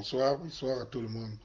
Bonsoir, bonsoir à tout le monde.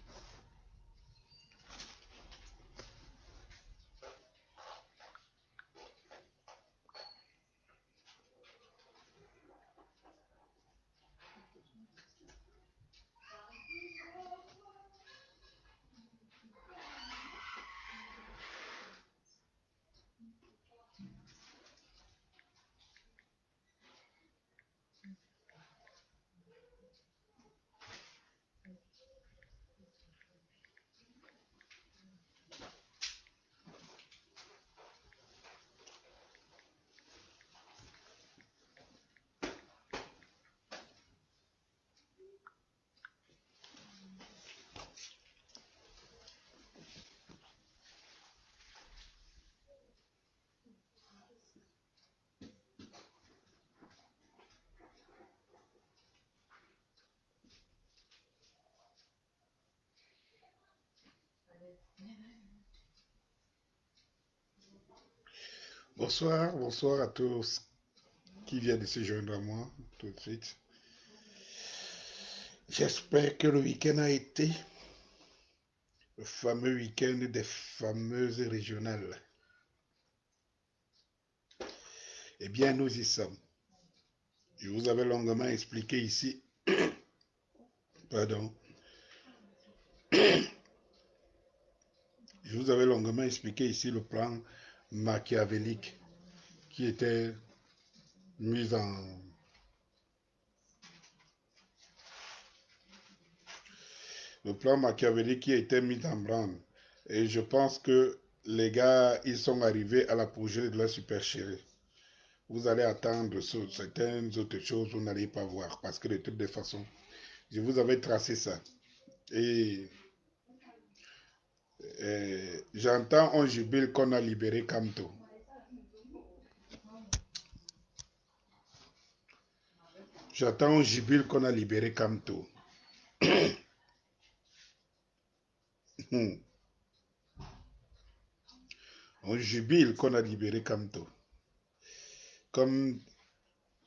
Bonsoir, bonsoir à tous qui viennent de se joindre à moi tout de suite. J'espère que le week-end a été le fameux week-end des fameuses régionales. Eh bien, nous y sommes. Je vous avais longuement expliqué ici, pardon, je vous avais longuement expliqué ici le plan machiavélique qui était mis en... Le plan machiavélique qui a été mis en branle. Et je pense que les gars, ils sont arrivés à l'apogée de la supercherie. Vous allez attendre certaines autres choses, vous n'allez pas voir. Parce que de toutes les façons, je vous avais tracé ça. Et, j'entends, on jubile qu'on a libéré Kamto. J'entends, on jubile qu'on a libéré Kamto. On jubile qu'on a libéré Kamto. Comme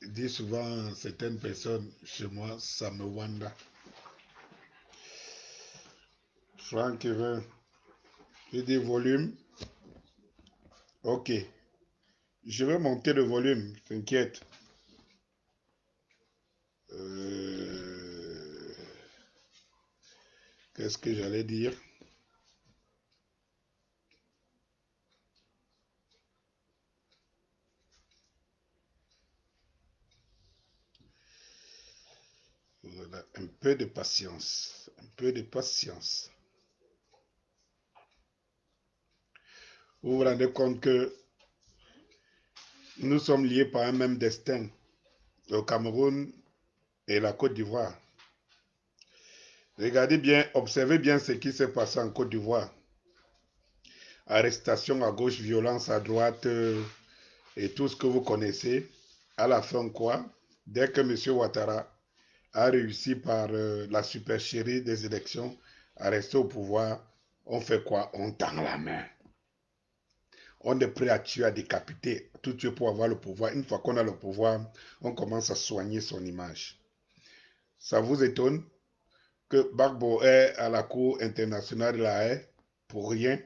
disent souvent certaines personnes chez moi, ça me wanda. Franck veut. J'ai dit volume. Ok. Je vais monter le volume, t'inquiète. Qu'est-ce que j'allais dire? Voilà, un peu de patience. Un peu de patience. Vous vous rendez compte que nous sommes liés par un même destin. Le Cameroun et la Côte d'Ivoire. Regardez bien, observez bien ce qui s'est passé en Côte d'Ivoire. Arrestation à gauche, violence à droite et tout ce que vous connaissez. À la fin, quoi? Dès que M. Ouattara a réussi par la supercherie des élections à rester au pouvoir, on fait quoi? On tend la main. On est prêt à tuer, à décapiter, tout de suite pour avoir le pouvoir. Une fois qu'on a le pouvoir, on commence à soigner son image. Ça vous étonne que Gbagbo est à la Cour internationale de la Haye pour rien?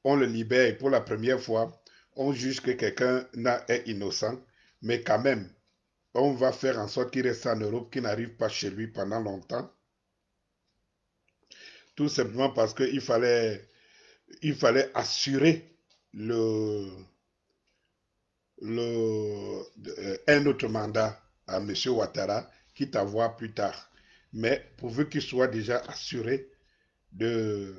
On le libère et pour la première fois, on juge que quelqu'un est innocent, mais quand même, on va faire en sorte qu'il reste en Europe, qu'il n'arrive pas chez lui pendant longtemps. Tout simplement parce qu'il fallait assurer un autre mandat à M. Ouattara, quitte à voir plus tard. Mais pourvu qu'il soit déjà assuré de,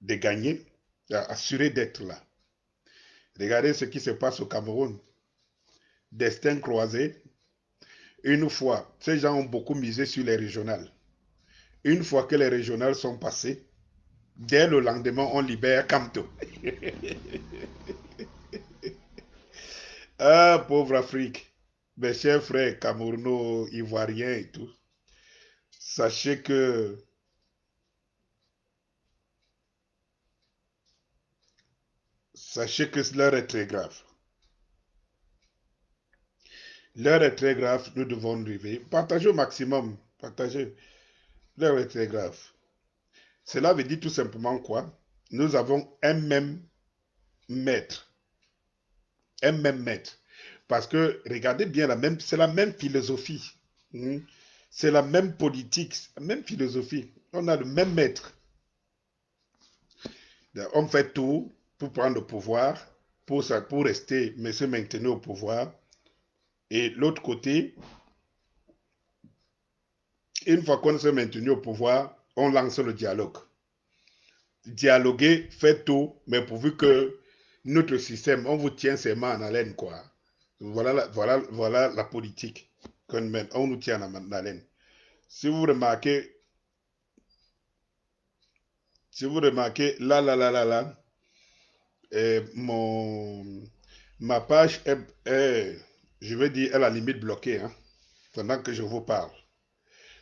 de gagner, assuré d'être là. Regardez ce qui se passe au Cameroun. Destin croisé. Une fois, ces gens ont beaucoup misé sur les régionales. Une fois que les régionales sont passées, dès le lendemain, on libère Kamto. Ah, pauvre Afrique. Mes chers frères camerouno, ivoiriens et tout. Sachez que l'heure est très grave. L'heure est très grave, nous devons arriver. Partagez au maximum. Partagez. L'heure est très grave. Cela veut dire tout simplement quoi? Nous avons un même maître. Un même maître. Parce que, regardez bien, c'est la même philosophie. Hmm. C'est la même politique, la même philosophie. On a le même maître. On fait tout pour prendre le pouvoir, pour rester, mais se maintenir au pouvoir. Et l'autre côté, une fois qu'on s'est maintenu au pouvoir, on lance le dialogue. Dialoguer, fait tout, mais pourvu que notre système, on vous tient ses mains en haleine, quoi. Voilà la politique qu'on mène. On nous tient en haleine. Si vous remarquez, si vous remarquez, là, mon, ma page je vais dire, est à la limite bloquée, hein, pendant que je vous parle.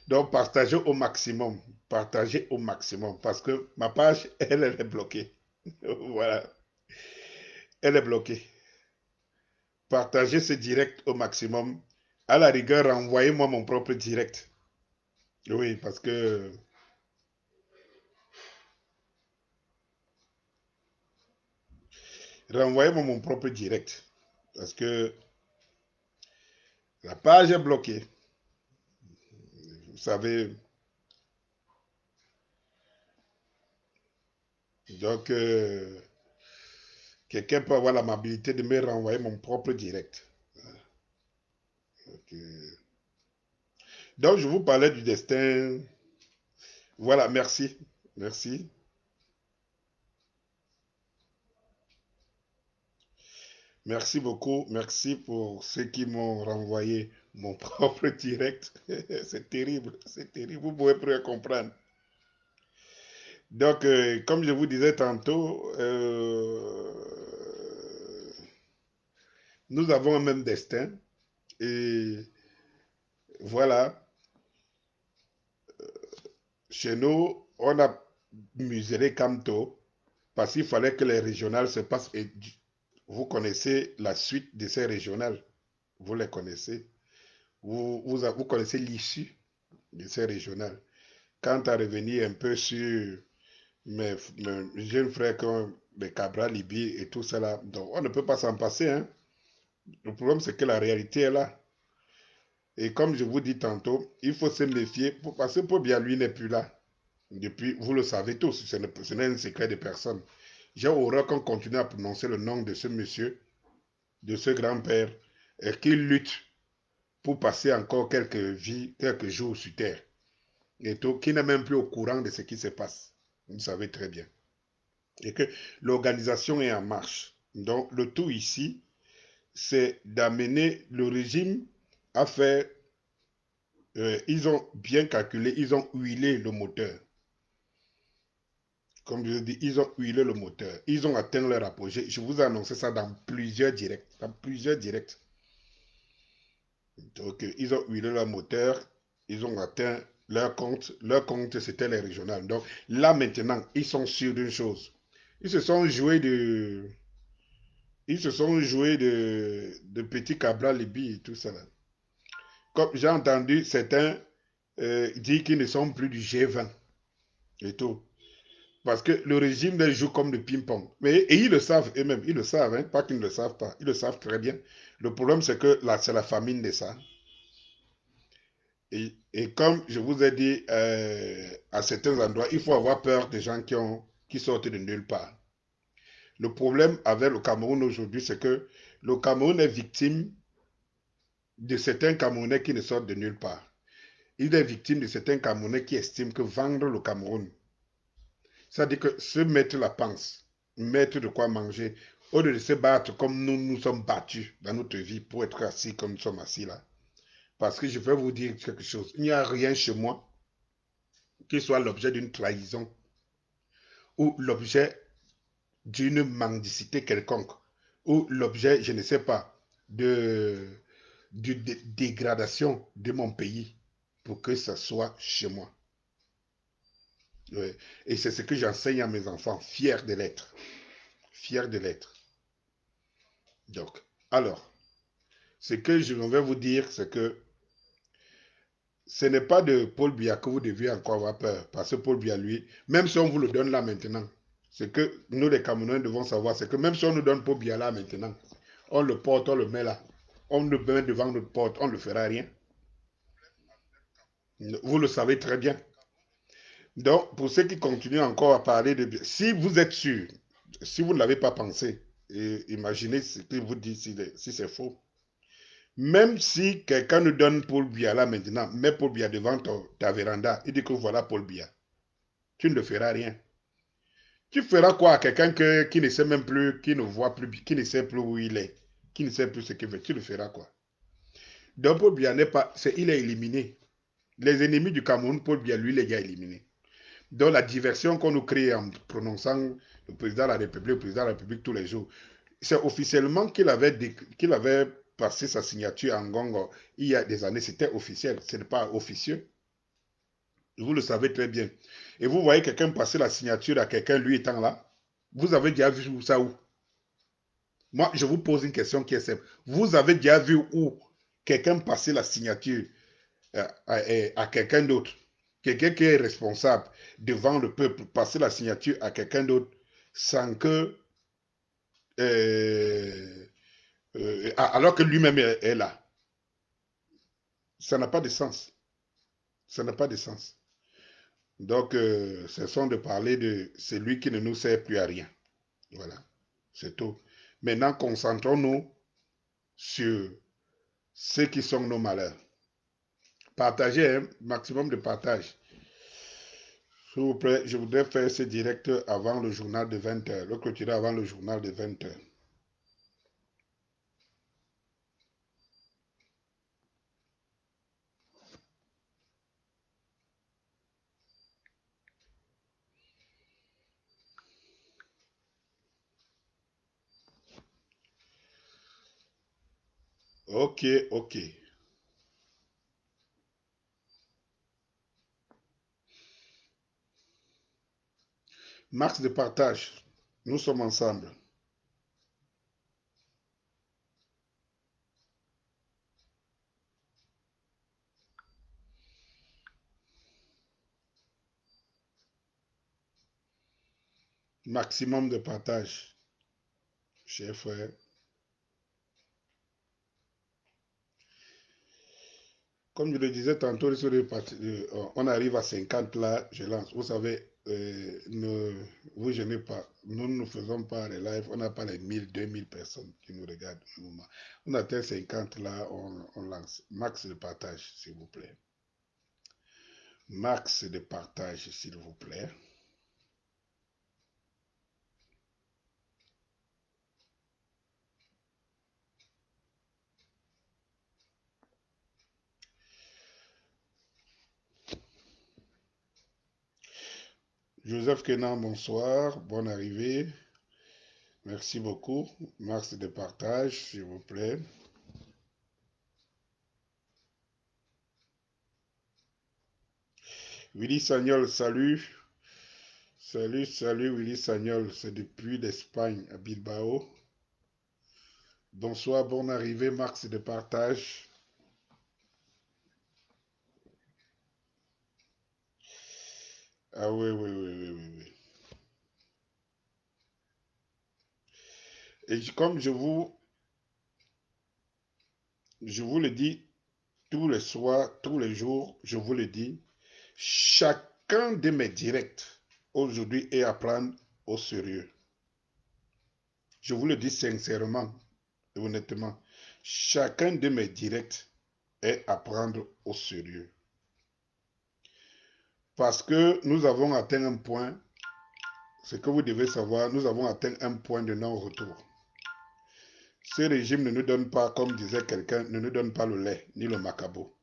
Donc, partagez au maximum. Partagez au maximum. Parce que ma page, elle est bloquée. Voilà. Elle est bloquée. Partagez ce direct au maximum. À la rigueur, renvoyez-moi mon propre direct. Oui, parce que renvoyez-moi mon propre direct. Parce que la page est bloquée. Vous savez, donc quelqu'un peut avoir l'amabilité de me renvoyer mon propre direct. Donc, je vous parlais du destin. Voilà, merci. Merci. Merci beaucoup. Merci pour ceux qui m'ont renvoyé mon propre direct. C'est terrible. C'est terrible. Vous pouvez plus comprendre. Donc, comme je vous disais tantôt, nous avons un même destin. Et voilà, chez nous, on a muselé Camto parce qu'il fallait que les régionales se passent. Et vous connaissez la suite de ces régionales. Vous les connaissez. Vous connaissez l'issue de ces régionales. Quant à revenir un peu sur mes jeunes frères comme les Cabral, Libye et tout cela, donc on ne peut pas s'en passer. Hein. Le problème, c'est que la réalité est là. Et comme je vous dis tantôt, il faut se méfier parce que Paul Biya, lui, n'est plus là. Depuis, vous le savez tous, ce n'est un secret de personne. J'ai horreur qu'on continue à prononcer le nom de ce monsieur, de ce grand-père, et qu'il lutte pour passer encore quelques vies, quelques jours sur Terre. Et tout, qui n'est même plus au courant de ce qui se passe. Vous savez très bien. Et que l'organisation est en marche. Donc, le tout ici, c'est d'amener le régime à faire. Ils ont bien calculé, ils ont huilé le moteur. Comme je dis, ils ont huilé le moteur. Ils ont atteint leur apogée. Je vous ai annoncé ça dans plusieurs directs. Dans plusieurs directs. Donc, ils ont huilé leur moteur. Ils ont atteint leur compte. Leur compte, c'était les régionales. Donc, là, maintenant, ils sont sûrs d'une chose. Ils se sont joués de. Ils se sont joués de petits Cabral Libye et tout ça. Là. Comme j'ai entendu certains dire qu'ils ne sont plus du G20 et tout. Parce que le régime les joue comme le ping-pong. Et ils le savent eux-mêmes, ils le savent, hein, pas qu'ils ne le savent pas. Ils le savent très bien. Le problème, c'est que là, c'est la famine de ça. Et comme je vous ai dit, à certains endroits, il faut avoir peur des gens qui sortent de nulle part. Le problème avec le Cameroun aujourd'hui, c'est que le Cameroun est victime de certains Camerounais qui ne sortent de nulle part. Il est victime de certains Camerounais qui estiment que vendre le Cameroun, c'est-à-dire que se mettre la panse, mettre de quoi manger, au lieu de se battre comme nous nous sommes battus dans notre vie pour être assis comme nous sommes assis là. Parce que je vais vous dire quelque chose. Il n'y a rien chez moi qui soit l'objet d'une trahison ou l'objet d'une mendicité quelconque ou l'objet, je ne sais pas, de dégradation de mon pays pour que ça soit chez moi. Ouais. Et c'est ce que j'enseigne à mes enfants, fiers de l'être. Fiers de l'être. Donc, alors, ce que je vais vous dire, c'est que ce n'est pas de Paul Biya que vous devez encore avoir peur. Parce que Paul Biya, lui, même si on vous le donne là maintenant, ce que nous les Camerounais devons savoir, c'est que même si on nous donne Paul Biya là maintenant, on le porte, on le met là, on le met devant notre porte, on ne le fera rien. Vous le savez très bien. Donc, pour ceux qui continuent encore à parler de... Si vous êtes sûr, si vous ne l'avez pas pensé, et imaginez ce qu'il vous dit si c'est faux. Même si quelqu'un nous donne Paul Biya là maintenant, mets Paul Biya devant ta véranda, il dit que voilà Paul Biya. Tu ne le feras rien. Tu feras quoi à quelqu'un qui ne sait même plus, qui ne voit plus, qui ne sait plus où il est, qui ne sait plus ce qu'il fait. Tu le feras quoi? Donc Paul Biya n'est pas, il est éliminé. Les ennemis du Cameroun, Paul Biya, lui, il est déjà éliminé. Donc la diversion qu'on nous crée en prononçant le président de la République, le président de la République tous les jours, c'est officiellement qu'il avait passé sa signature en Congo il y a des années. C'était officiel, ce n'est pas officieux. Vous le savez très bien. Et vous voyez quelqu'un passer la signature à quelqu'un, lui étant là. Vous avez déjà vu ça où? Moi, je vous pose une question qui est simple. Vous avez déjà vu où quelqu'un passer la signature à quelqu'un d'autre? Quelqu'un qui est responsable devant le peuple, passer la signature à quelqu'un d'autre sans que... euh, alors que lui-même est là. Ça n'a pas de sens. Ça n'a pas de sens. Donc, cessons de parler de celui qui ne nous sert plus à rien. Voilà, c'est tout. Maintenant, concentrons-nous sur ceux qui sont nos malheurs. Partagez un maximum de partage. S'il vous plaît, je voudrais faire ce direct avant le journal de 20h. Le clôturer avant le journal de 20h. Ok, ok. Max de partage. Nous sommes ensemble. Maximum de partage, chers frères. Comme je le disais tantôt, on arrive à 50 là, je lance. Vous savez, ne vous gênez pas. Nous ne faisons pas les lives. On n'a pas les 1000, 2000 personnes qui nous regardent au moment. On atteint 50 là, on lance. Max de partage, s'il vous plaît. Max de partage, s'il vous plaît. Joseph Kenan, bonsoir. Bonne arrivée. Merci beaucoup. Max de partage, s'il vous plaît. Willy Sagnol, salut. Salut, salut Willy Sagnol, c'est depuis l'Espagne à Bilbao. Bonsoir, bonne arrivée, Max de partage. Ah oui, oui, oui, oui, oui, oui. Et comme je vous le dis tous les soirs, tous les jours, je vous le dis, chacun de mes directs aujourd'hui est à prendre au sérieux. Je vous le dis sincèrement et honnêtement, chacun de mes directs est à prendre au sérieux. Parce que nous avons atteint un point, ce que vous devez savoir, nous avons atteint un point de non-retour. Ce régime ne nous donne pas, comme disait quelqu'un, ne nous donne pas le lait, ni le macabo.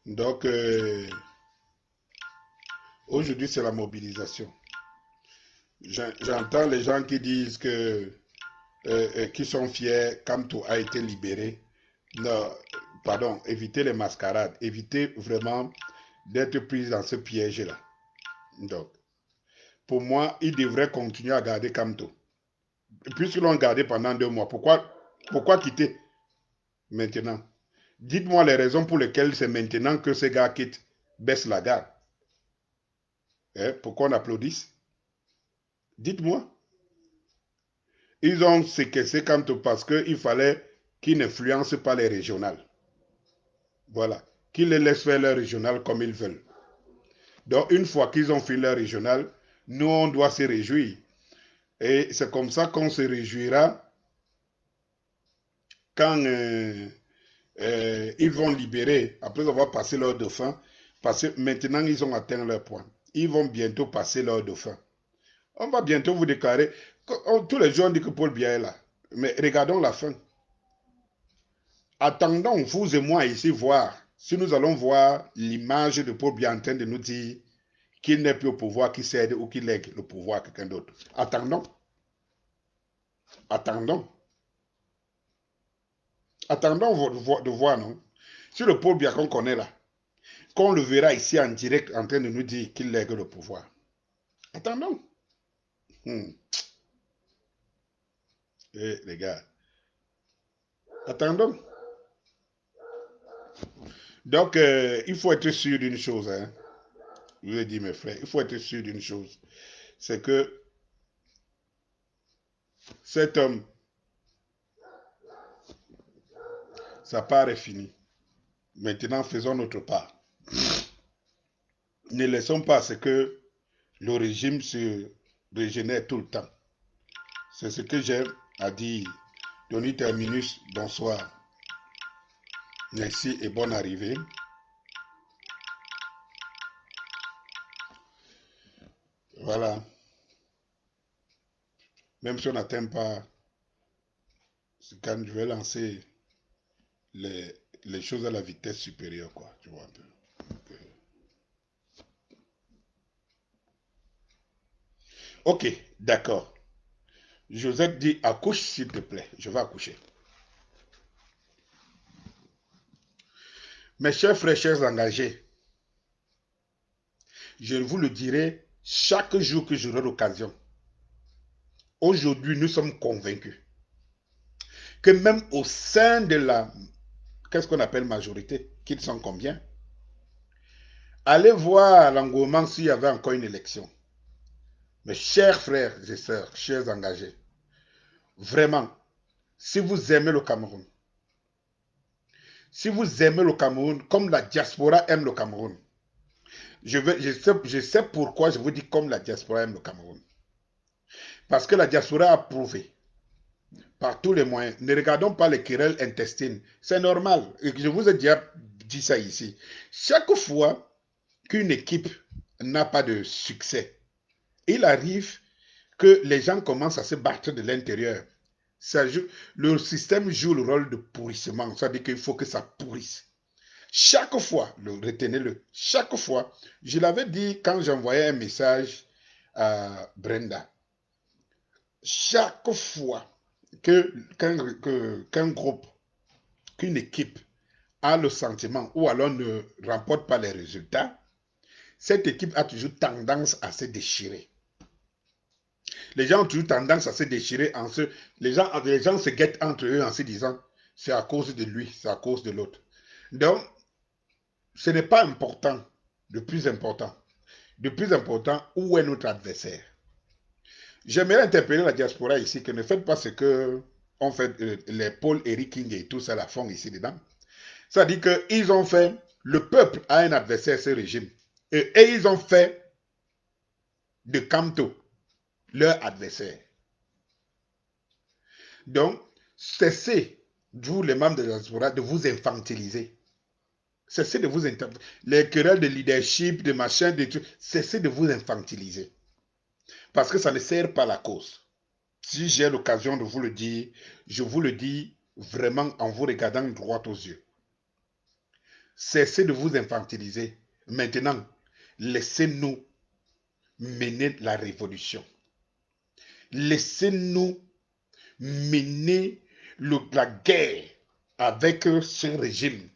Donc aujourd'hui, c'est la mobilisation. J'entends les gens qui disent qui sont fiers, Kamto a été libéré. Non, pardon, évitez les mascarades, évitez vraiment d'être pris dans ce piège-là. Donc, pour moi, ils devraient continuer à garder Kamto. Puisqu'ils l'ont gardé pendant 2 mois, pourquoi Pourquoi quitter maintenant? Dites-moi les raisons pour lesquelles c'est maintenant que ces gars quittent, baissent la garde. Hein? Pourquoi on applaudisse? Dites-moi. Ils ont séquestré parce qu'il fallait qu'ils n'influencent pas les régionales. Voilà. Qu'ils les laissent faire leur régional comme ils veulent. Donc, une fois qu'ils ont fait leur régional, nous, on doit se réjouir. Et c'est comme ça qu'on se réjouira quand ils vont libérer, après avoir passé leur dauphin, parce que maintenant, ils ont atteint leur point. Ils vont bientôt passer leur dauphin. On va bientôt vous déclarer. Tous les jours, on dit que Paul Biya est là. Mais regardons la fin. Attendons, vous et moi, ici, voir si nous allons voir l'image de Paul Biya en train de nous dire qu'il n'est plus au pouvoir, qu'il cède ou qu'il lègue le pouvoir à quelqu'un d'autre. Attendons. Attendons. Attendons de voir, non? Si le Paul Biya qu'on connaît là, qu'on le verra ici en direct en train de nous dire qu'il lègue le pouvoir. Attendons. Les gars, attendons. Donc, il faut être sûr d'une chose. Hein. Je vous ai dit, mes frères, il faut être sûr d'une chose. C'est que cet homme, sa part est finie. Maintenant, faisons notre part. Ne laissons pas ce que le régime se régénère tout le temps. C'est ce que j'ai à dire. Doni Terminus, bonsoir. Merci et bonne arrivée. Voilà. Même si on n'atteint pas, quand je vais lancer les choses à la vitesse supérieure, quoi. Tu vois un peu. Ok, d'accord. Joseph dit, accouche s'il te plaît. Je vais accoucher. Mes chers frères, chers engagés, je vous le dirai chaque jour que j'aurai l'occasion. Aujourd'hui, nous sommes convaincus que même au sein de la, qu'est-ce qu'on appelle majorité, qu'ils sont combien? Allez voir l'engouement s'il y avait encore une élection. Mes chers frères et sœurs, chers engagés, vraiment, si vous aimez le Cameroun, si vous aimez le Cameroun comme la diaspora aime le Cameroun, je sais pourquoi je vous dis comme la diaspora aime le Cameroun. Parce que la diaspora a prouvé par tous les moyens. Ne regardons pas les querelles intestines. C'est normal. Et je vous ai déjà dit ça ici. Chaque fois qu'une équipe n'a pas de succès, il arrive que les gens commencent à se battre de l'intérieur. Le système joue le rôle de pourrissement. Ça veut dire qu'il faut que ça pourrisse. Chaque fois, retenez-le, chaque fois, je l'avais dit quand j'envoyais un message à Brenda, chaque fois qu'un groupe, qu'une équipe a le sentiment ou alors ne remporte pas les résultats, cette équipe a toujours tendance à se déchirer. Les gens ont toujours tendance à se déchirer les gens se guettent entre eux en se disant c'est à cause de lui, c'est à cause de l'autre. Donc, ce n'est pas important, le plus important. Le plus important, où est notre adversaire? J'aimerais interpeller la diaspora ici que ne faites pas ce que on fait les Paul Eric King et tout ça la font ici dedans. Ça dit qu'ils ont fait, le peuple a un adversaire, ce régime. Et ils ont fait de Camto leur adversaire. Donc, cessez, vous les membres de la diaspora, de vous infantiliser. Cessez de vous infantiliser. Les querelles de leadership, de machin, de trucs, cessez de vous infantiliser. Parce que ça ne sert pas la cause. Si j'ai l'occasion de vous le dire, je vous le dis vraiment en vous regardant droit aux yeux. Cessez de vous infantiliser. Maintenant, laissez-nous mener la révolution. Laissez-nous mener la guerre avec ce régime.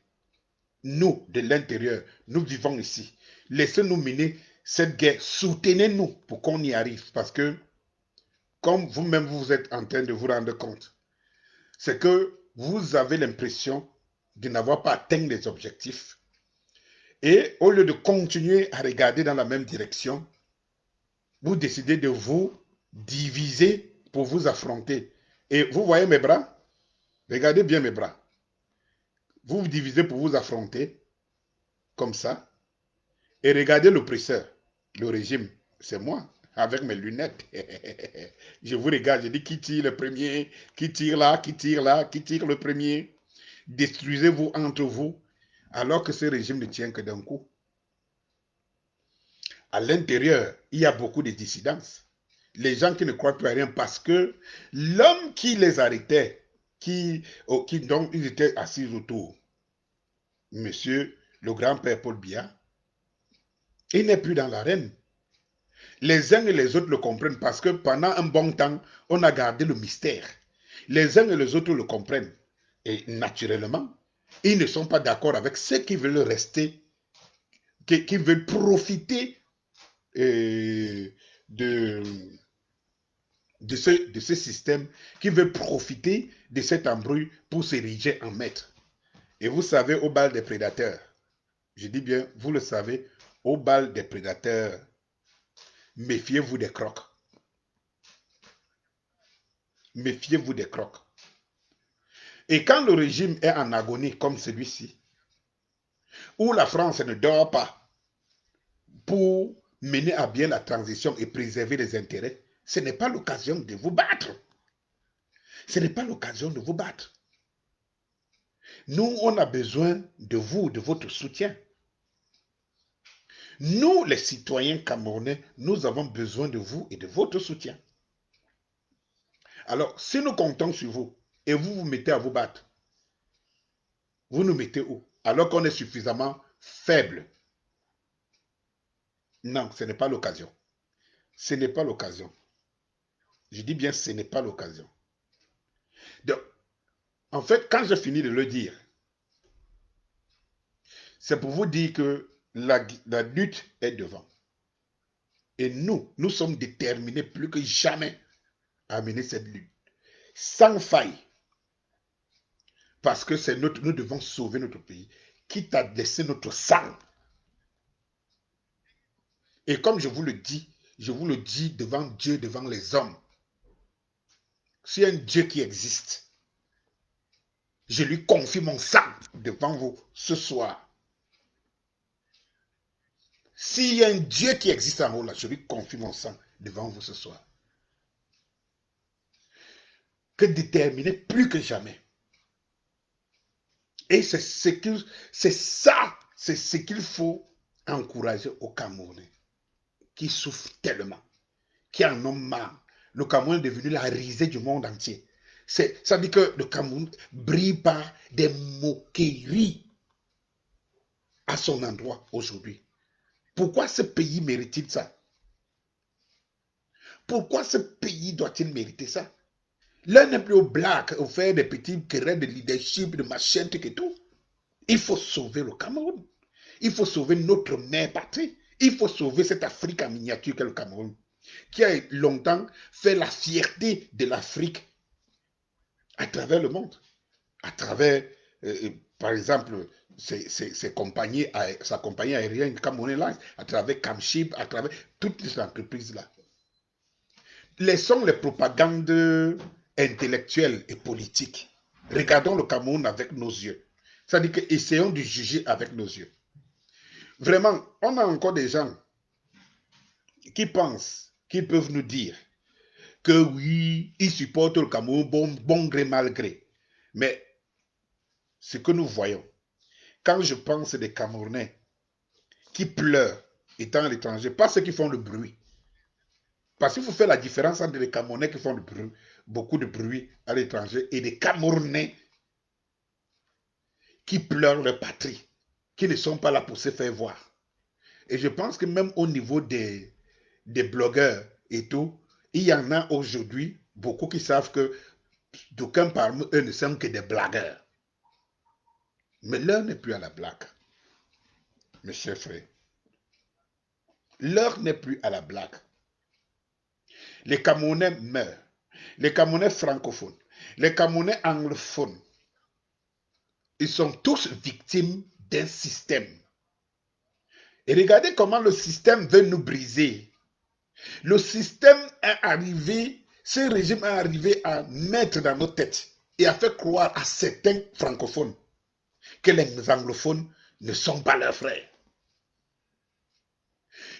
Nous, de l'intérieur, nous vivons ici. Laissez-nous mener cette guerre. Soutenez-nous pour qu'on y arrive. Parce que, comme vous-même vous êtes en train de vous rendre compte, c'est que vous avez l'impression de n'avoir pas atteint les objectifs. Et au lieu de continuer à regarder dans la même direction, vous décidez de vous diviser pour vous affronter. Et vous voyez mes bras? Regardez bien mes bras. Vous vous divisez pour vous affronter, comme ça. Et regardez l'oppresseur, le régime, c'est moi, avec mes lunettes. Je vous regarde, je dis qui tire le premier, qui tire là, qui tire là, qui tire le premier. Détruisez-vous entre vous, alors que ce régime ne tient que d'un coup. À l'intérieur, il y a beaucoup de dissidences. Les gens qui ne croient plus à rien parce que l'homme qui les arrêtait, dont ils étaient assis autour, monsieur le grand-père Paul Biya, il n'est plus dans l'arène. Les uns et les autres le comprennent parce que pendant un bon temps, on a gardé le mystère. Les uns et les autres le comprennent. Et naturellement, ils ne sont pas d'accord avec ceux qui veulent rester, qui veulent profiter de, de ce système, qui veulent profiter de cet embrouille pour s'ériger en maître. Et vous savez, au bal des prédateurs, je dis bien, vous le savez, au bal des prédateurs, méfiez-vous des crocs. Méfiez-vous des crocs. Et quand le régime est en agonie comme celui-ci, où la France ne dort pas pour mener à bien la transition et préserver les intérêts, ce n'est pas l'occasion de vous battre. Ce n'est pas l'occasion de vous battre. Nous, on a besoin de vous, de votre soutien. Nous, les citoyens camerounais, nous avons besoin de vous et de votre soutien. Alors, si nous comptons sur vous et vous vous mettez à vous battre, vous nous mettez où? Alors qu'on est suffisamment faible. Non, ce n'est pas l'occasion. Ce n'est pas l'occasion. Je dis bien, ce n'est pas l'occasion. Donc, en fait, quand je finis de le dire, c'est pour vous dire que la lutte est devant. Et nous sommes déterminés plus que jamais à mener cette lutte. Sans faille. Parce que nous devons sauver notre pays, quitte à laisser notre sang. Et comme je vous le dis devant Dieu, devant les hommes, s'il y a un Dieu qui existe, je lui confie mon sang devant vous ce soir. S'il y a un Dieu qui existe en haut là, je lui confie mon sang devant vous ce soir. Que déterminer plus que jamais. Et c'est ce qu'il faut encourager aux Camerounais qui souffrent tellement, qui en ont marre. Le Cameroun est devenu la risée du monde entier. Ça veut dire que le Cameroun brille par des moqueries à son endroit aujourd'hui. Pourquoi ce pays mérite-t-il ça? Pourquoi ce pays doit-il mériter ça? L'un n'est plus au black, au faire des petits querelles de leadership, de machin, et tout. Il faut sauver le Cameroun. Il faut sauver notre mère patrie. Il faut sauver cette Afrique en miniature qu'est le Cameroun, qui a longtemps fait la fierté de l'Afrique à travers le monde. À travers, par exemple, sa compagnie aérienne Cameroun Airlines, à travers Camship, à travers toutes les entreprises-là. Laissons les propagandes intellectuelles et politiques. Regardons le Cameroun avec nos yeux. C'est-à-dire que essayons de juger avec nos yeux. Vraiment, on a encore des gens qui pensent qu'ils peuvent nous dire que oui, ils supportent le Cameroun bon gré, mal gré. Mais ce que nous voyons, quand je pense des Camerounais qui pleurent étant à l'étranger, pas ceux qui font le bruit. Parce qu'il faut faire la différence entre les Camerounais qui font le bruit, beaucoup de bruit à l'étranger et des Camerounais qui pleurent leur patrie, qui ne sont pas là pour se faire voir. Et je pense que même au niveau des blogueurs et tout, il y en a aujourd'hui beaucoup qui savent que d'aucuns parmi eux ne sont que des blagueurs. Mais l'heure n'est plus à la blague, mes chers frères. L'heure n'est plus à la blague. Les Camerounais meurent. Les Camerounais francophones, Les Camerounais anglophones, ils sont tous victimes d'un système. Et regardez comment le système veut nous briser. Le système est arrivé, ce régime est arrivé à mettre dans nos têtes et à faire croire à certains francophones que les anglophones ne sont pas leurs frères.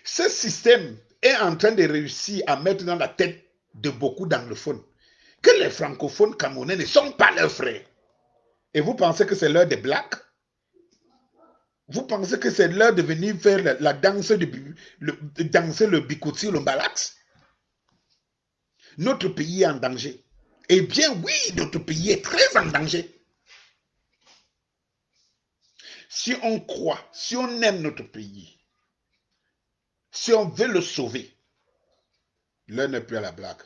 Ce système est en train de réussir à mettre dans la tête de beaucoup d'anglophones que les francophones camerounais ne sont pas leurs frères. Et vous pensez que c'est l'heure des blagues? Vous pensez que c'est l'heure de venir faire la danse, danser le bikoti, le mbalax? Notre pays est en danger. Eh bien oui, notre pays est très en danger. Si on croit, si on aime notre pays, si on veut le sauver, l'heure n'est plus à la blague.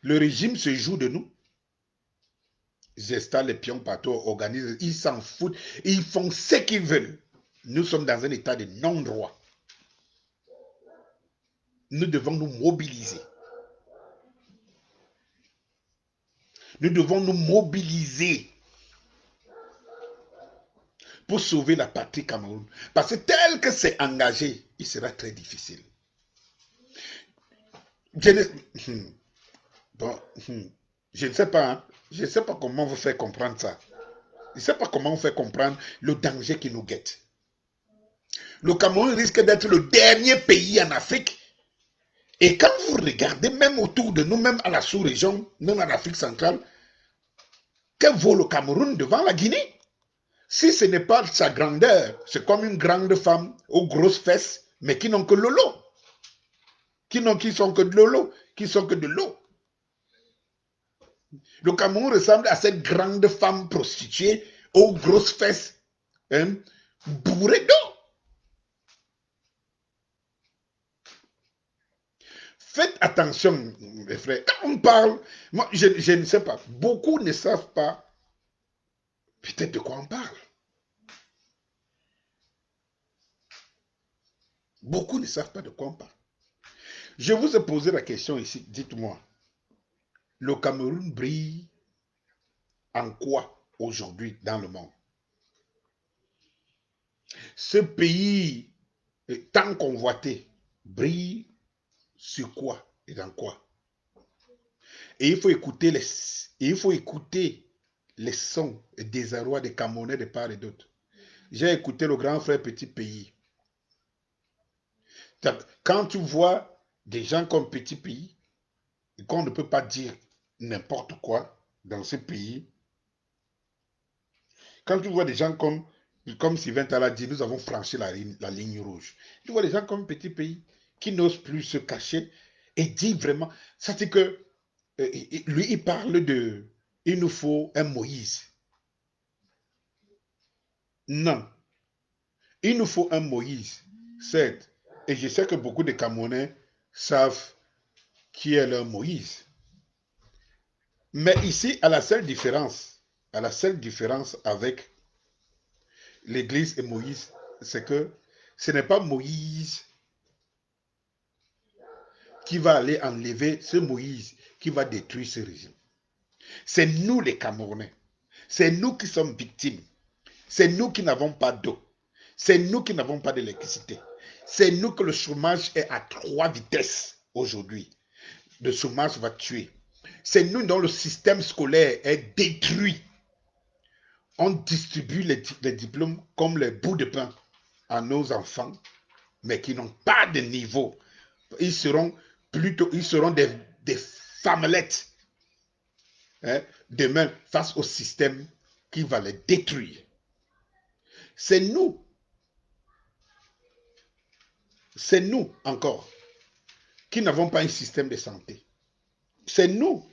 Le régime se joue de nous. Ils installent les pions partout, organisent, ils s'en foutent, ils font ce qu'ils veulent. Nous sommes dans un état de non-droit. Nous devons nous mobiliser. Nous devons nous mobiliser pour sauver la patrie Cameroun. Parce que tel que c'est engagé, il sera très difficile. Je ne, bon, je ne sais pas, hein. Je ne sais pas comment vous faire comprendre ça. Je ne sais pas comment vous faire comprendre le danger qui nous guette. Le Cameroun risque d'être le dernier pays en Afrique. Et quand vous regardez, même autour de nous, même à la sous-région, même en Afrique centrale, que vaut le Cameroun devant la Guinée? Si ce n'est pas sa grandeur, c'est comme une grande femme aux grosses fesses, mais qui n'ont que lolo. Qui sont que de lolo, qui sont que de l'eau. Le Cameroun ressemble à cette grande femme prostituée aux grosses fesses, hein, bourrées d'eau. Faites attention, mes frères. Quand on parle, moi, je ne sais pas, beaucoup ne savent pas peut-être de quoi on parle. Beaucoup ne savent pas de quoi on parle. Je vous ai posé la question ici, dites-moi, le Cameroun brille en quoi aujourd'hui dans le monde? Ce pays tant convoité brille sur quoi et dans quoi? Et il faut écouter les sons et désarroi des Camerounais de part et d'autre. J'ai écouté le grand frère Petit Pays. Quand tu vois des gens comme Petit Pays, qu'on ne peut pas dire n'importe quoi dans ce pays, quand tu vois des gens comme Sylvain Tala dit, nous avons franchi la ligne rouge. Tu vois des gens comme Petit Pays qui n'osent plus se cacher et dit vraiment, ça c'est que lui il parle de, il nous faut un Moïse. Non, il nous faut un Moïse, certes. Et je sais que beaucoup de Camerounais savent qui est leur Moïse. Mais ici, à la seule différence avec l'Église et Moïse, c'est que ce n'est pas Moïse qui va aller enlever ce Moïse qui va détruire ce régime. C'est nous les Camerounais. C'est nous qui sommes victimes. C'est nous qui n'avons pas d'eau. C'est nous qui n'avons pas d'électricité. C'est nous que le chômage est à 3 vitesses aujourd'hui. Le chômage va tuer. C'est nous dont le système scolaire est détruit. On distribue les diplômes comme les bouts de pain à nos enfants, mais qui n'ont pas de niveau. Ils seront des femmelettes, hein, demain face au système qui va les détruire. C'est nous encore qui n'avons pas un système de santé. C'est nous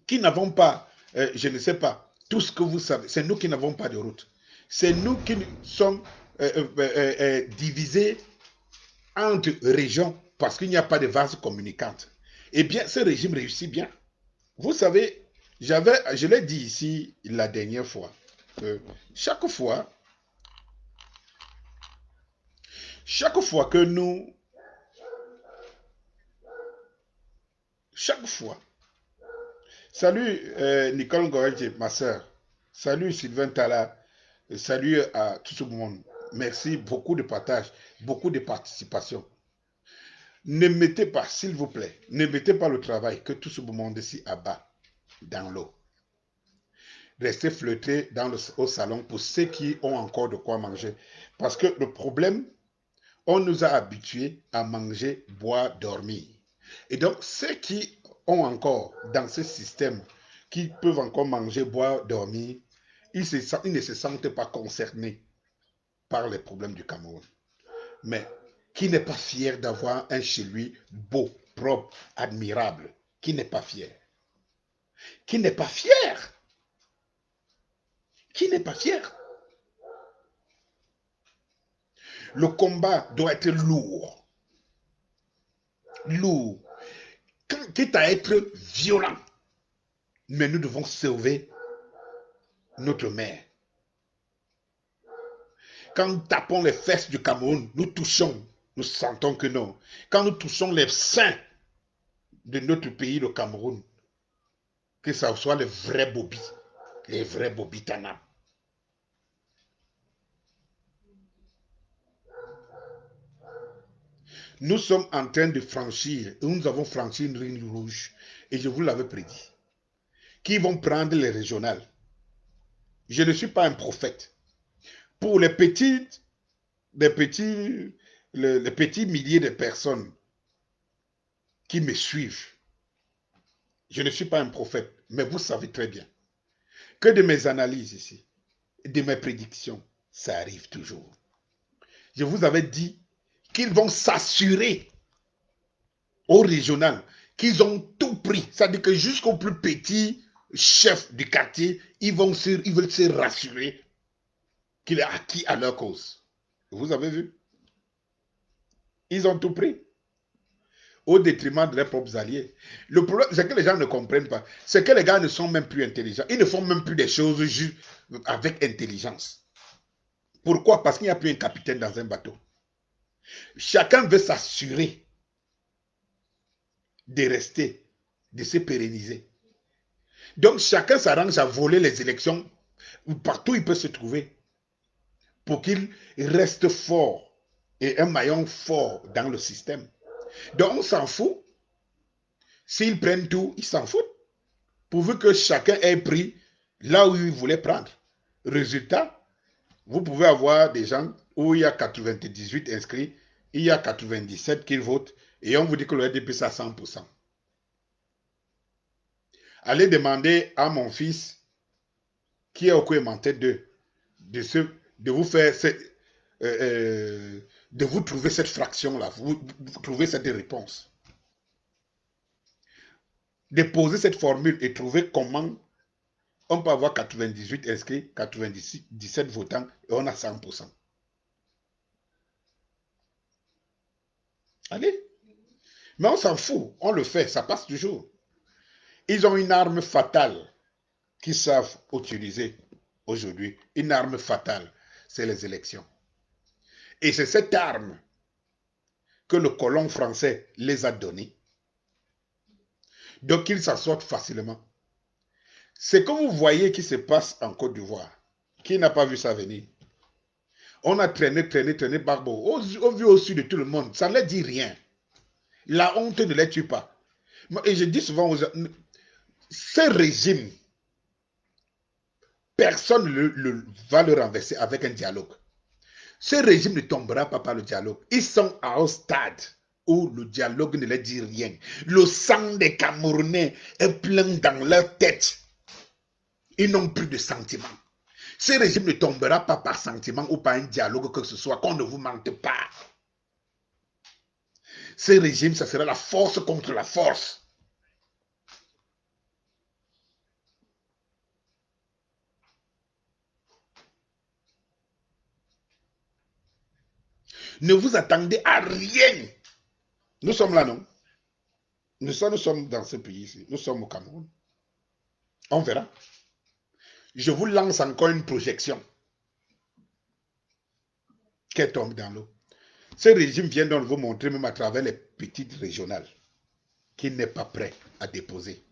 qui n'avons pas, je ne sais pas, tout ce que vous savez. C'est nous qui n'avons pas de route. C'est nous qui sommes divisés entre régions parce qu'il n'y a pas de vase communicante. Eh bien, ce régime réussit bien. Vous savez, je l'ai dit ici la dernière fois, que chaque fois que nous, chaque fois Salut Nicole Goelje, ma soeur. Salut Sylvain Tala. Salut à tout le monde. Merci, beaucoup de partage, beaucoup de participation. Ne mettez pas, s'il vous plaît, ne mettez pas le travail que tout ce monde ici abat dans l'eau. Restez flottés au salon pour ceux qui ont encore de quoi manger. Parce que le problème, on nous a habitués à manger, boire, dormir. Et donc, ceux qui ont encore dans ce système, qui peuvent encore manger, boire, dormir, ils ne se sentent pas concernés par les problèmes du Cameroun. Mais qui n'est pas fier d'avoir un chez lui beau, propre, admirable? Qui n'est pas fier? Qui n'est pas fier? Qui n'est pas fier? Le combat doit être lourd. Lourd. Quitte à être violent. Mais nous devons sauver notre mère. Quand nous tapons les fesses du Cameroun, nous touchons, nous sentons que non. Quand nous touchons les seins de notre pays, le Cameroun, que ce soit les vrais bobitanas. Nous sommes en train de franchir, nous avons franchi une ligne rouge, et je vous l'avais prédit, qui vont prendre les régionales. Je ne suis pas un prophète. Pour les petits milliers de personnes qui me suivent, je ne suis pas un prophète, mais vous savez très bien que de mes analyses ici, de mes prédictions, ça arrive toujours. Je vous avais dit qu'ils vont s'assurer au régional qu'ils ont tout pris. C'est-à-dire que jusqu'au plus petit chef du quartier, ils veulent se rassurer qu'il est acquis à leur cause. Vous avez vu? Ils ont tout pris au détriment de leurs propres alliés. Le problème, c'est que les gens ne comprennent pas. C'est que les gars ne sont même plus intelligents. Ils ne font même plus des choses juste avec intelligence. Pourquoi? Parce qu'il n'y a plus un capitaine dans un bateau. Chacun veut s'assurer de rester, de se pérenniser. Donc chacun s'arrange à voler les élections partout où il peut se trouver pour qu'il reste fort et un maillon fort dans le système. Donc on s'en fout. S'ils prennent tout, ils s'en foutent. Pourvu que chacun ait pris là où il voulait prendre. Résultat, vous pouvez avoir des gens où il y a 98 inscrits, il y a 97 qui votent, et on vous dit que le RDP c'est à 100%. Allez demander à mon fils, qui est au commentaire de vous faire de vous trouver cette fraction-là, vous trouver cette réponse. De poser cette formule et trouver comment on peut avoir 98 inscrits, 97 votants et on a 100%. Allez. Mais on s'en fout, on le fait, ça passe toujours. Ils ont une arme fatale qu'ils savent utiliser aujourd'hui. Une arme fatale, c'est les élections. Et c'est cette arme que le colon français les a donnée. Donc ils s'en sortent facilement. C'est que vous voyez qui se passe en Côte d'Ivoire. Qui n'a pas vu ça venir? On a traîné Barbo, au vu au-dessus de tout le monde. Ça ne leur dit rien. La honte ne les tue pas. Et je dis souvent aux gens, ce régime, personne ne va le renverser avec un dialogue. Ce régime ne tombera pas par le dialogue. Ils sont à un stade où le dialogue ne leur dit rien. Le sang des Camerounais est plein dans leur tête. Ils n'ont plus de sentiments. Ce régime ne tombera pas par sentiment ou par un dialogue que ce soit, qu'on ne vous mente pas. Ce régime, ça sera la force contre la force. Ne vous attendez à rien. Nous sommes là, non? Nous sommes dans ce pays ici. Nous sommes au Cameroun. On verra. Je vous lance encore une projection qui tombe dans l'eau. Ce régime vient donc vous montrer, même à travers les petites régionales, qu'il n'est pas prêt à déposer.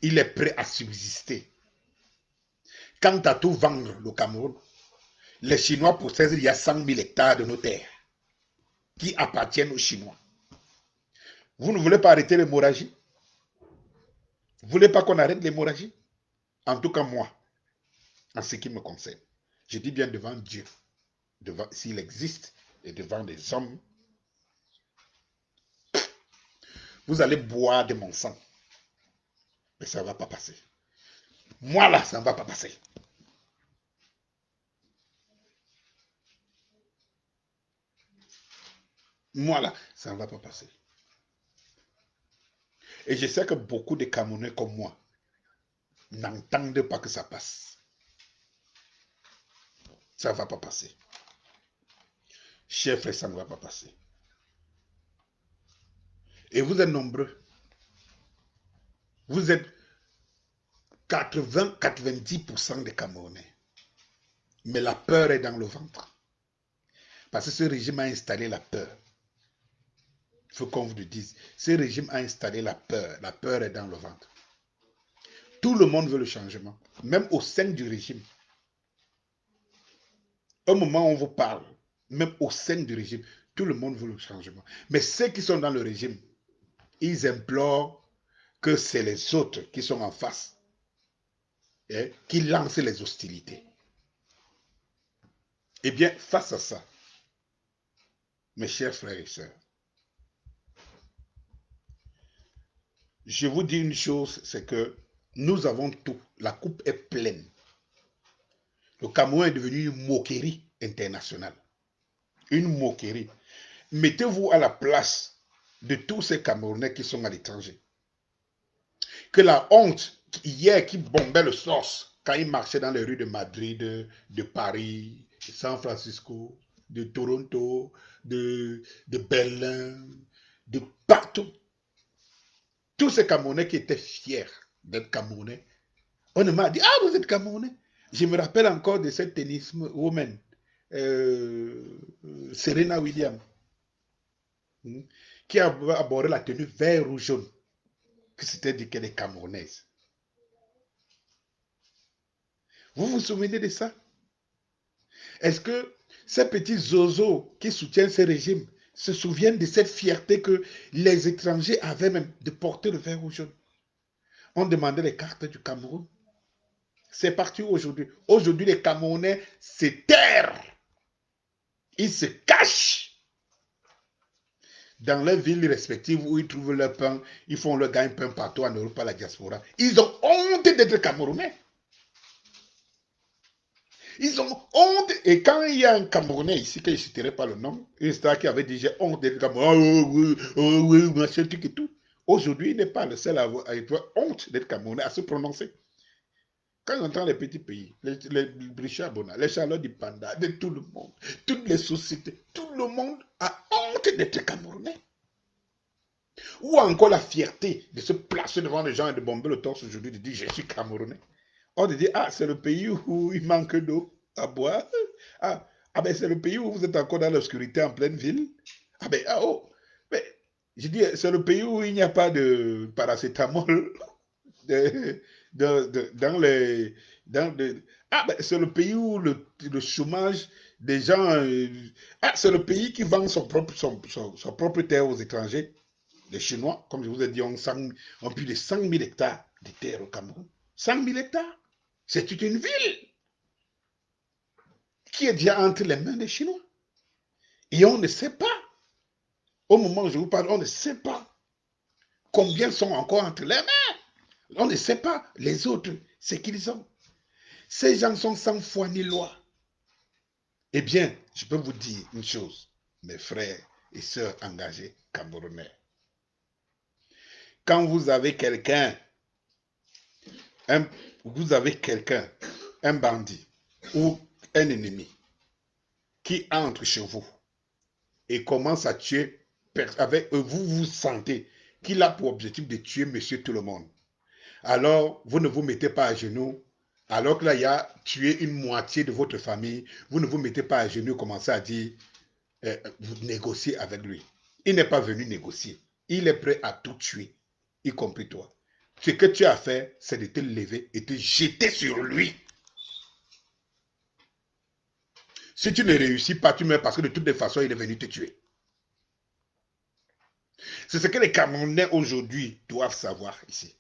il est prêt à subsister. Quant à tout vendre, le Cameroun, les Chinois possèdent il y a 100 000 hectares de nos terres qui appartiennent aux Chinois. Vous ne voulez pas arrêter l'hémorragie? Vous ne voulez pas qu'on arrête l'hémorragie? En tout cas, moi, en ce qui me concerne, je dis bien devant Dieu, s'il existe, et devant des hommes, vous allez boire de mon sang. Mais ça ne va pas passer. Moi là, ça ne va pas passer. Moi là, ça ne va pas passer. Et je sais que beaucoup de Camerounais comme moi n'entendent pas que ça passe. Ça ne va pas passer. Chers frères, ça ne va pas passer. Et vous êtes nombreux. Vous êtes 80-90% des Camerounais. Mais la peur est dans le ventre. Parce que ce régime a installé la peur. Il faut qu'on vous le dise. Ce régime a installé la peur. La peur est dans le ventre. Tout le monde veut le changement. Même au sein du régime. Au moment où on vous parle, même au sein du régime, tout le monde veut le changement. Mais ceux qui sont dans le régime, ils implorent que c'est les autres qui sont en face, qui lancent les hostilités. Eh bien, face à ça, mes chers frères et sœurs, je vous dis une chose, c'est que nous avons tout. La coupe est pleine. Le Cameroun est devenu une moquerie internationale. Une moquerie. Mettez-vous à la place de tous ces Camerounais qui sont à l'étranger. Que la honte, hier, qui bombait le sauce, quand il marchait dans les rues de Madrid, de Paris, de San Francisco, de Toronto, de Berlin, de partout. Tous ces Camerounais qui étaient fiers d'être Camerounais, on m'a dit, ah, vous êtes Camerounais. Je me rappelle encore de cette tenniswoman, Serena Williams, qui a abordé la tenue vert ou jaune, que c'était dit qu'elle est camerounaise. Vous vous souvenez de ça? Est-ce que ces petits zozos qui soutiennent ce régime se souviennent de cette fierté que les étrangers avaient même de porter le vert ou jaune? On demandait les cartes du Cameroun. C'est parti aujourd'hui. Aujourd'hui, les Camerounais se terrent. Ils se cachent dans leurs villes respectives où ils trouvent leur pain. Ils font leur gagne-pain partout en Europe, à la diaspora. Ils ont honte d'être Camerounais. Ils ont honte. Et quand il y a un Camerounais ici, que je ne citerai pas le nom, une star qui avait dit j'ai honte d'être Camerounais, oh oui, machin, truc et tout. Aujourd'hui, il n'est pas le seul à avoir honte d'être Camerounais, à se prononcer. Quand j'entends les petits pays, les Richard Bona, les Charlotte du Panda, de tout le monde, toutes les sociétés, tout le monde a honte d'être Camerounais. Ou encore la fierté de se placer devant les gens et de bomber le torse aujourd'hui, de dire je suis Camerounais. On te dit, ah, c'est le pays où il manque d'eau à boire. Ben c'est le pays où vous êtes encore dans l'obscurité en pleine ville. Ah ben, ah oh, mais, je dis, c'est le pays où il n'y a pas de paracétamol dans les... ben, c'est le pays où le chômage des gens... c'est le pays qui vend son propre terre aux étrangers. Les Chinois, comme je vous ai dit, ont plus de 100 000 hectares de terre au Cameroun. 100 000 hectares. C'est toute une ville qui est déjà entre les mains des Chinois. Et on ne sait pas, au moment où je vous parle, on ne sait pas combien sont encore entre les mains. On ne sait pas les autres, ce qu'ils ont. Ces gens sont sans foi ni loi. Eh bien, je peux vous dire une chose, mes frères et sœurs engagés camerounais. Quand vous avez quelqu'un, un bandit ou un ennemi qui entre chez vous et commence à tuer, vous sentez qu'il a pour objectif de tuer monsieur tout le monde. Alors, vous ne vous mettez pas à genoux, alors que là, il a tué une moitié de votre famille, vous ne vous mettez pas à genoux, commencez à dire, vous négociez avec lui. Il n'est pas venu négocier. Il est prêt à tout tuer, y compris toi. Ce que tu as fait, c'est de te lever et te jeter sur lui. Si tu ne réussis pas, tu meurs parce que de toutes les façons, il est venu te tuer. C'est ce que les Camerounais aujourd'hui doivent savoir ici.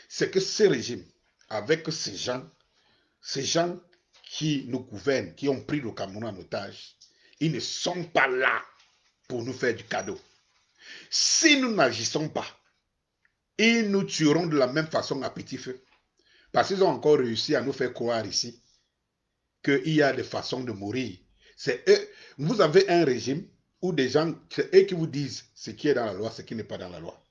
C'est que ce régime, avec ces gens qui nous gouvernent, qui ont pris le Cameroun en otage, ils ne sont pas là pour nous faire du cadeau. Si nous n'agissons pas, ils nous tueront de la même façon à petit feu. Parce qu'ils ont encore réussi à nous faire croire ici qu'il y a des façons de mourir. C'est eux. Vous avez un régime où des gens, c'est eux qui vous disent ce qui est dans la loi, ce qui n'est pas dans la loi.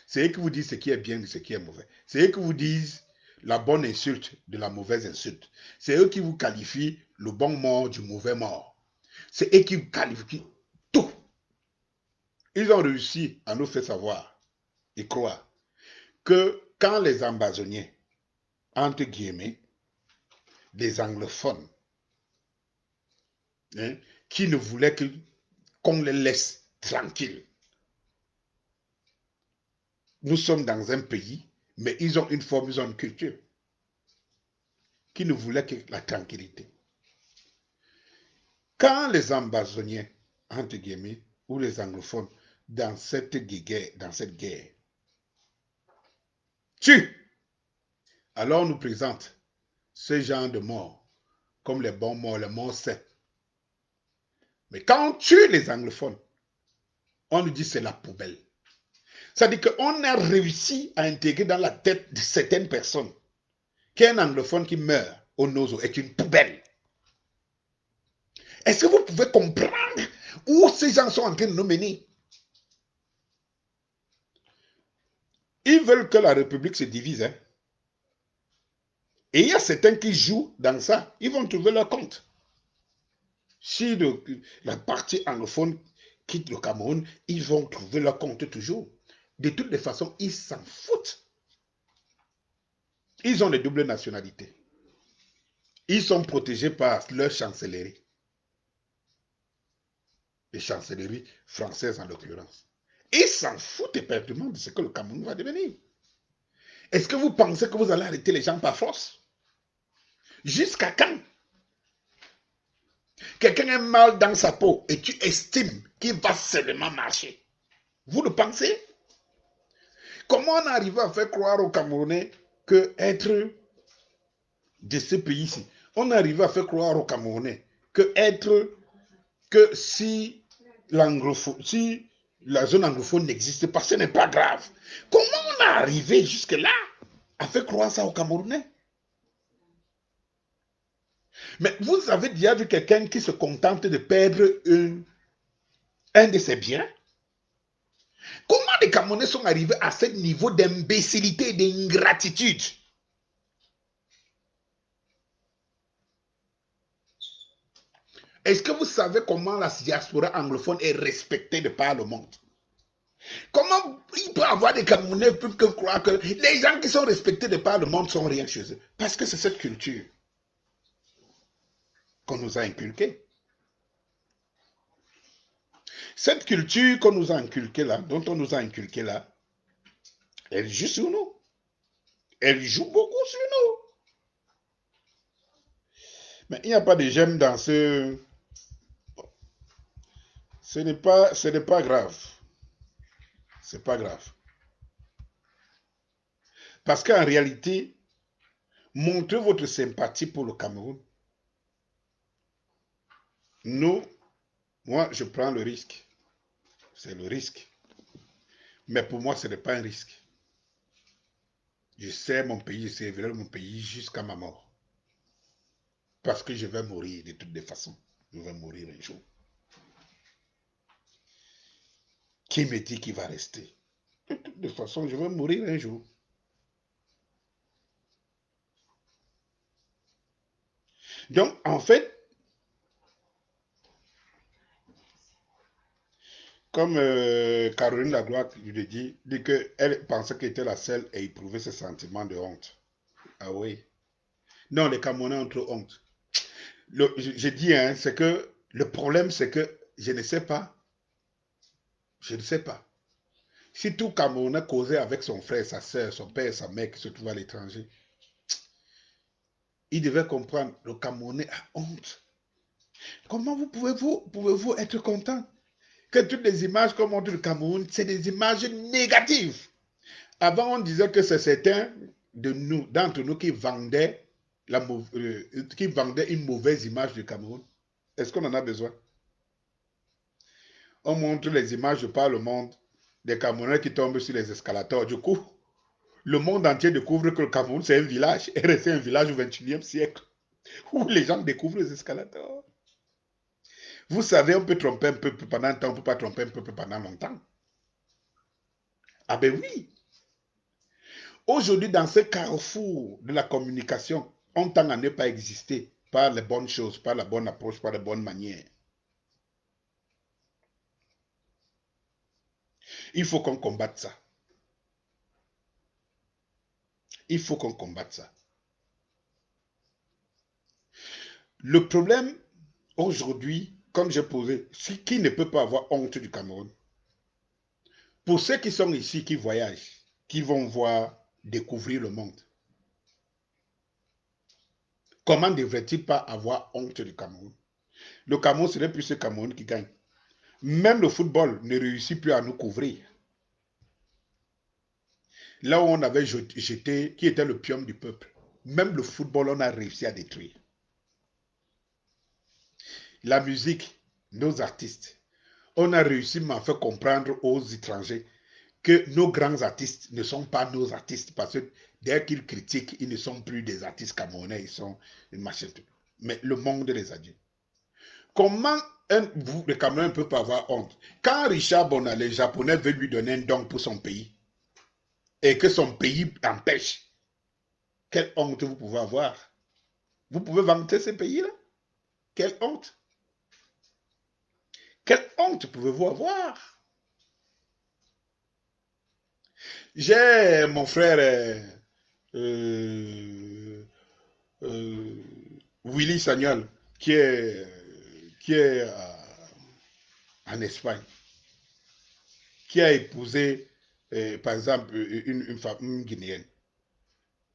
C'est eux qui vous disent ce qui est bien et ce qui est mauvais. C'est eux qui vous disent la bonne insulte de la mauvaise insulte. C'est eux qui vous qualifient le bon mort du mauvais mort. C'est eux qui vous qualifient tout. Ils ont réussi à nous faire savoir et croire que quand les ambazoniens, entre guillemets, des anglophones, hein, qui ne voulaient qu'on les laisse tranquilles. Nous sommes dans un pays, mais ils ont une forme, ils ont une culture, qui ne voulait que la tranquillité. Quand les ambazoniens, entre guillemets, ou les anglophones, dans cette guerre, tuent, alors on nous présente ce genre de morts comme les bons morts, les morts sains. Mais quand on tue les anglophones, on nous dit c'est la poubelle. C'est-à-dire qu'on a réussi à intégrer dans la tête de certaines personnes qu'un anglophone qui meurt au nozo est une poubelle. Est-ce que vous pouvez comprendre où ces gens sont en train de nous mener? Ils veulent que la République se divise. Hein? Et il y a certains qui jouent dans ça. Ils vont trouver leur compte. Si la partie anglophone quitte le Cameroun, ils vont trouver leur compte toujours. De toutes les façons, ils s'en foutent. Ils ont des doubles nationalités. Ils sont protégés par leur chancellerie. Les chancelleries françaises en l'occurrence. Ils s'en foutent éperdument de ce que le Cameroun va devenir. Est-ce que vous pensez que vous allez arrêter les gens par force? Jusqu'à quand? Quelqu'un a mal dans sa peau et tu estimes qu'il va seulement marcher. Vous le pensez? Comment on arrive à faire croire aux Camerounais que être de ce pays-ci, on arrive à faire croire aux Camerounais que si la zone anglophone n'existe pas, ce n'est pas grave. Comment on est arrivé jusque-là à faire croire ça aux Camerounais? Mais vous avez déjà vu quelqu'un qui se contente de perdre un de ses biens? Comment les Camerounais sont arrivés à ce niveau d'imbécilité et d'ingratitude? Est-ce que vous savez comment la diaspora anglophone est respectée de par le monde? Comment il peut y avoir des Camerounais qui peuvent croire que les gens qui sont respectés de par le monde sont rien chez eux? Parce que c'est cette culture qu'on nous a inculquée. Cette culture qu'on nous a inculquée là, dont on nous a inculqué là, elle joue sur nous. Elle joue beaucoup sur nous. Mais il n'y a pas de j'aime dans ce... Ce n'est pas grave. C'est pas grave. Parce qu'en réalité, montrez votre sympathie pour le Cameroun. Moi, je prends le risque. C'est le risque. Mais pour moi, ce n'est pas un risque. Je sais mon pays, je servirai mon pays jusqu'à ma mort. Parce que je vais mourir de toutes les façons. Je vais mourir un jour. Qui me dit qu'il va rester? De toutes les façons, je vais mourir un jour. Donc, en fait, comme Caroline Lagloire lui dit qu'elle pensait qu'elle était la seule à éprouver ce sentiment de honte. Ah oui. Non, les Camerounais ont trop honte. Je dis, hein, c'est que le problème, c'est que je ne sais pas. Je ne sais pas. Si tout Camerounais causait avec son frère, sa soeur, son père, sa mère qui se trouvent à l'étranger, il devait comprendre, le Camerounais a honte. Comment pouvez-vous être content que toutes les images qu'on montre du Cameroun, c'est des images négatives? Avant, on disait que c'est certains d'entre nous qui vendaient, qui vendaient une mauvaise image du Cameroun. Est-ce qu'on en a besoin? On montre les images par le monde des Camerounais qui tombent sur les escalators. Du coup, le monde entier découvre que le Cameroun, c'est un village, est resté un village au XXIe siècle, où les gens découvrent les escalators. Vous savez, on peut tromper un peuple pendant un temps, on ne peut pas tromper un peuple pendant longtemps. Ah ben oui. Aujourd'hui, dans ce carrefour de la communication, on tend à ne pas exister par les bonnes choses, par la bonne approche, par les bonnes manières. Il faut qu'on combatte ça. Il faut qu'on combatte ça. Le problème, aujourd'hui, comme j'ai posé, c'est qui ne peut pas avoir honte du Cameroun. Pour ceux qui sont ici, qui voyagent, qui vont voir, découvrir le monde, comment ne devrait-il pas avoir honte du Cameroun? Le Cameroun, ce n'est plus ce Cameroun qui gagne. Même le football ne réussit plus à nous couvrir. Là où on avait jeté, qui était le pion du peuple, même le football, on a réussi à détruire. La musique, nos artistes, on a réussi à faire comprendre aux étrangers que nos grands artistes ne sont pas nos artistes parce que dès qu'ils critiquent, ils ne sont plus des artistes camerounais, ils sont une machine. Mais le monde les a dit. Comment le Cameroun ne peut pas avoir honte? Quand Richard Bona, les Japonais, veulent lui donner un don pour son pays et que son pays empêche, quelle honte vous pouvez avoir? Vous pouvez vanter ces pays-là? Quelle honte? Quelle honte pouvez-vous avoir? J'ai mon frère euh, euh, Willy Sagnol qui est en Espagne, qui a épousé, par exemple, une femme une guinéenne,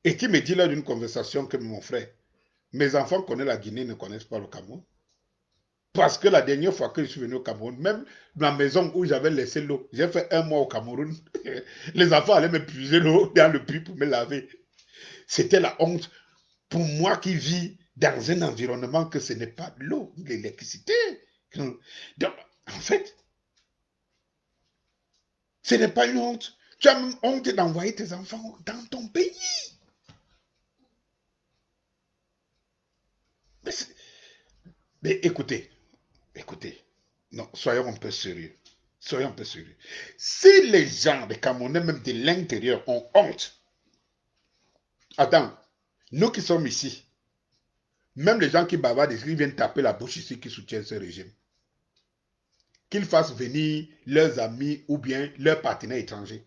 et qui me dit lors d'une conversation que mon frère, mes enfants connaissent la Guinée, ne connaissent pas le Cameroun. Parce que la dernière fois que je suis venu au Cameroun, même dans la maison où j'avais laissé l'eau, j'ai fait un mois au Cameroun, les enfants allaient me puiser l'eau dans le puits pour me laver. C'était la honte pour moi qui vis dans un environnement que ce n'est pas de l'eau, de l'électricité. Donc, en fait, ce n'est pas une honte. Tu as même honte d'envoyer tes enfants dans ton pays. Mais, mais écoutez, écoutez, non, soyons un peu sérieux. Soyons un peu sérieux. Si les gens, les Camerounais, même de l'intérieur, ont honte, attends, nous qui sommes ici, même les gens qui bavardent, ils viennent taper la bouche ici, qui soutiennent ce régime. Qu'ils fassent venir leurs amis ou bien leurs partenaires étrangers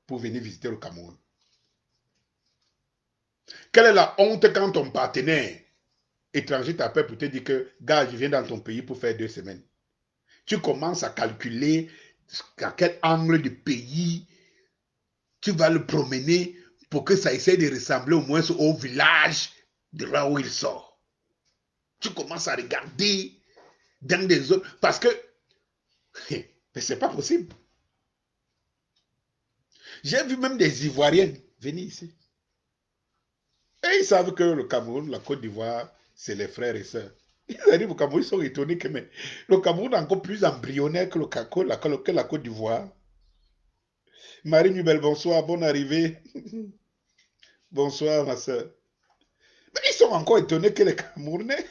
pour venir visiter le Cameroun. Quelle est la honte quand ton partenaire étranger t'appelle pour te dire que, gars, je viens dans ton pays pour faire 2 semaines. Tu commences à calculer à quel angle du pays tu vas le promener pour que ça essaie de ressembler au moins au village de là où il sort. Tu commences à regarder dans des zones parce que mais c'est pas possible. J'ai vu même des Ivoiriens venir ici. Et ils savent que le Cameroun, la Côte d'Ivoire, c'est les frères et sœurs. Ils arrivent au Cameroun, ils sont étonnés que mais, le Cameroun est encore plus embryonnaire que la Côte d'Ivoire. Marie Nubel, bonsoir, bonne arrivée. Bonsoir, ma soeur. Mais ils sont encore étonnés que les Camerounais,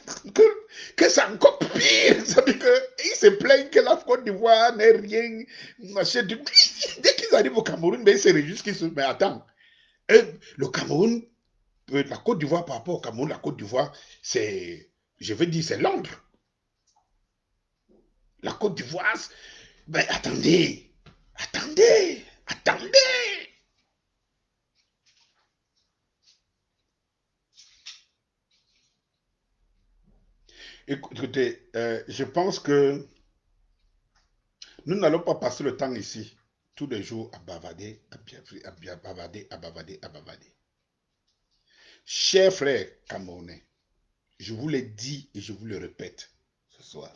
que c'est encore pire. Ça veut dire qu'ils se plaignent que la Côte d'Ivoire n'est rien. Machin, dès qu'ils arrivent au Cameroun, mais ils se réjouissent qu'ils se. Mais attends, le Cameroun, la Côte d'Ivoire par rapport au Cameroun, la Côte d'Ivoire, c'est, je veux dire, c'est Londres. La Côte d'Ivoire, ben attendez, attendez. Écoutez, je pense que nous n'allons pas passer le temps ici tous les jours à bavarder, à bavarder, à bavarder, à bavarder. Chers frères camerounais, je vous l'ai dit et je vous le répète ce soir.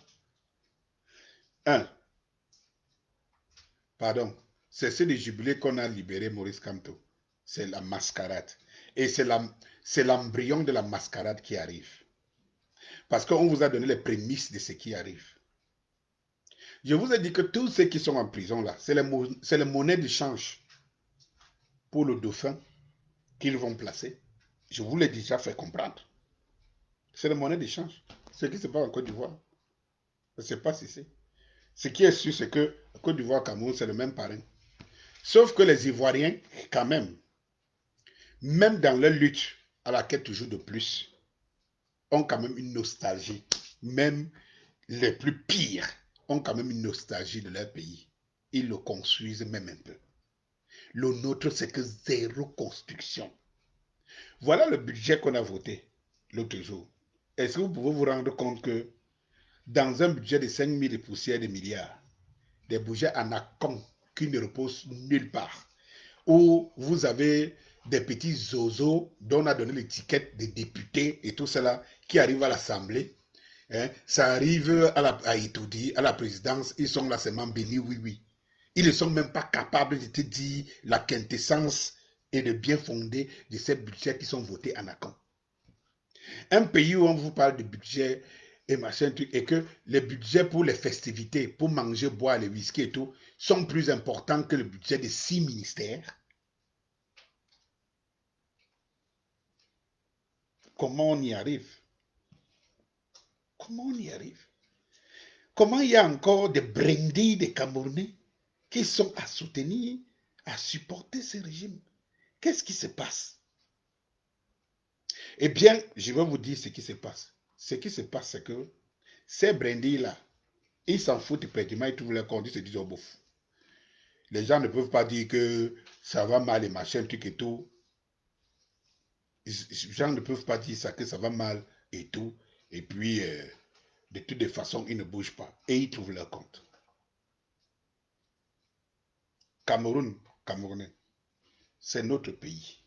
Pardon, c'est ce de jubilé qu'on a libéré Maurice Kamto. C'est la mascarade. Et c'est l'embryon de la mascarade qui arrive. Parce qu'on vous a donné les prémices de ce qui arrive. Je vous ai dit que tous ceux qui sont en prison là, c'est les monnaies d'échange pour le dauphin qu'ils vont placer. Je vous l'ai déjà fait comprendre. C'est les monnaies d'échange. Ce qui se passe en Côte d'Ivoire. Je ne sais pas si c'est. Ce qui est sûr, c'est que Côte d'Ivoire, Cameroun, c'est le même parrain. Sauf que les Ivoiriens, quand même dans leur lutte à la quête toujours de plus, ont quand même une nostalgie. Même les plus pires ont quand même une nostalgie de leur pays. Ils le construisent même un peu. Le nôtre, c'est que zéro construction. Voilà le budget qu'on a voté l'autre jour. Est-ce que vous pouvez vous rendre compte que dans un budget de 5 000 poussières de milliards, des budgets anacons qui ne reposent nulle part, où vous avez des petits zozos dont on a donné l'étiquette de députés et tout cela qui arrivent à l'Assemblée, hein, ça arrive à Itoudi, à la présidence, ils sont là seulement bénis, oui, oui. Ils ne sont même pas capables de te dire la quintessence et le bien fondé de ces budgets qui sont votés en account. Un pays où on vous parle de budget et machin truc, et que les budgets pour les festivités, pour manger, boire, les whisky et tout, sont plus importants que le budget de 6 ministères. Comment on y arrive? Comment on y arrive? Comment il y a encore des brindilles de Camerounais qui sont à soutenir, à supporter ce régime? Qu'est-ce qui se passe? Eh bien, je vais vous dire ce qui se passe. Ce qui se passe, c'est que ces brindilles-là, ils s'en foutent précisément, ils trouvent leur compte, ils se disent, oh bouf. Les gens ne peuvent pas dire que ça va mal et machin, truc et tout. Les gens ne peuvent pas dire ça, que ça va mal et tout. Et puis, de toutes les façons, ils ne bougent pas. Et ils trouvent leur compte. Camerounais, c'est notre pays.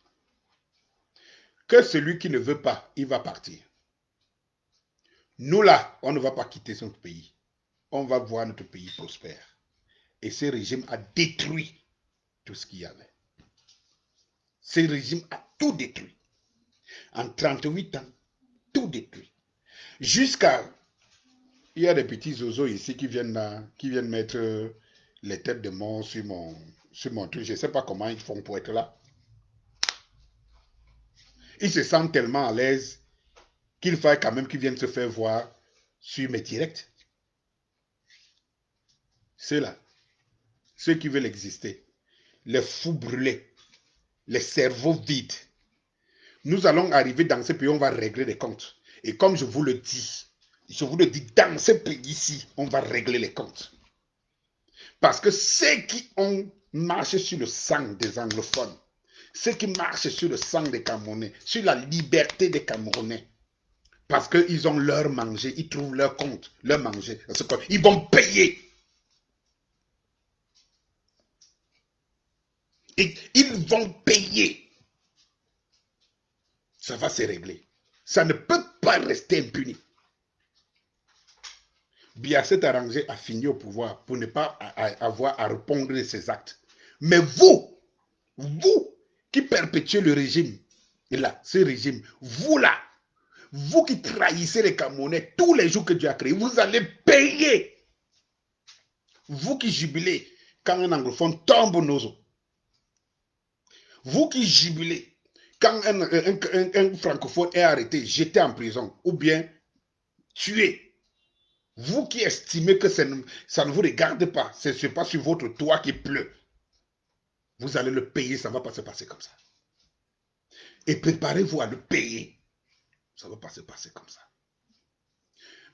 Que celui qui ne veut pas, il va partir. Nous là, on ne va pas quitter notre pays. On va voir notre pays prospère. Et ce régime a détruit tout ce qu'il y avait. Ce régime a tout détruit. En 38 ans, tout détruit. Jusqu'à... Il y a des petits oiseaux ici qui viennent mettre les têtes de mort sur mon truc. Je ne sais pas comment ils font pour être là. Ils se sentent tellement à l'aise qu'il faille quand même qu'ils viennent se faire voir sur mes directs. Ceux-là, ceux qui veulent exister, les fous brûlés, les cerveaux vides. Nous allons arriver dans ce pays, on va régler les comptes. Et comme je vous le dis, dans ce pays-ci, on va régler les comptes. Parce que ceux qui ont marché sur le sang des anglophones, ceux qui marchent sur le sang des Camerounais, sur la liberté des Camerounais, parce qu'ils ont leur manger, ils trouvent leur compte, leur manger. Ils vont payer. Et ils vont payer. Ça va se régler. Ça ne peut pas rester impuni. Biaset arrangé a fini au pouvoir pour ne pas avoir à répondre de ses actes. Mais vous qui perpétuez le régime, et là, ce régime, vous là, vous qui trahissez les Camerounais tous les jours que Dieu a créé, vous allez payer. Vous qui jubilez quand un anglophone tombe aux os. Vous qui jubilez quand un francophone est arrêté, jeté en prison ou bien tué. Vous qui estimez que ça ne vous regarde pas, ce n'est pas sur votre toit qui pleut. Vous allez le payer, ça ne va pas se passer comme ça. Et préparez-vous à le payer. Ça ne va pas se passer comme ça.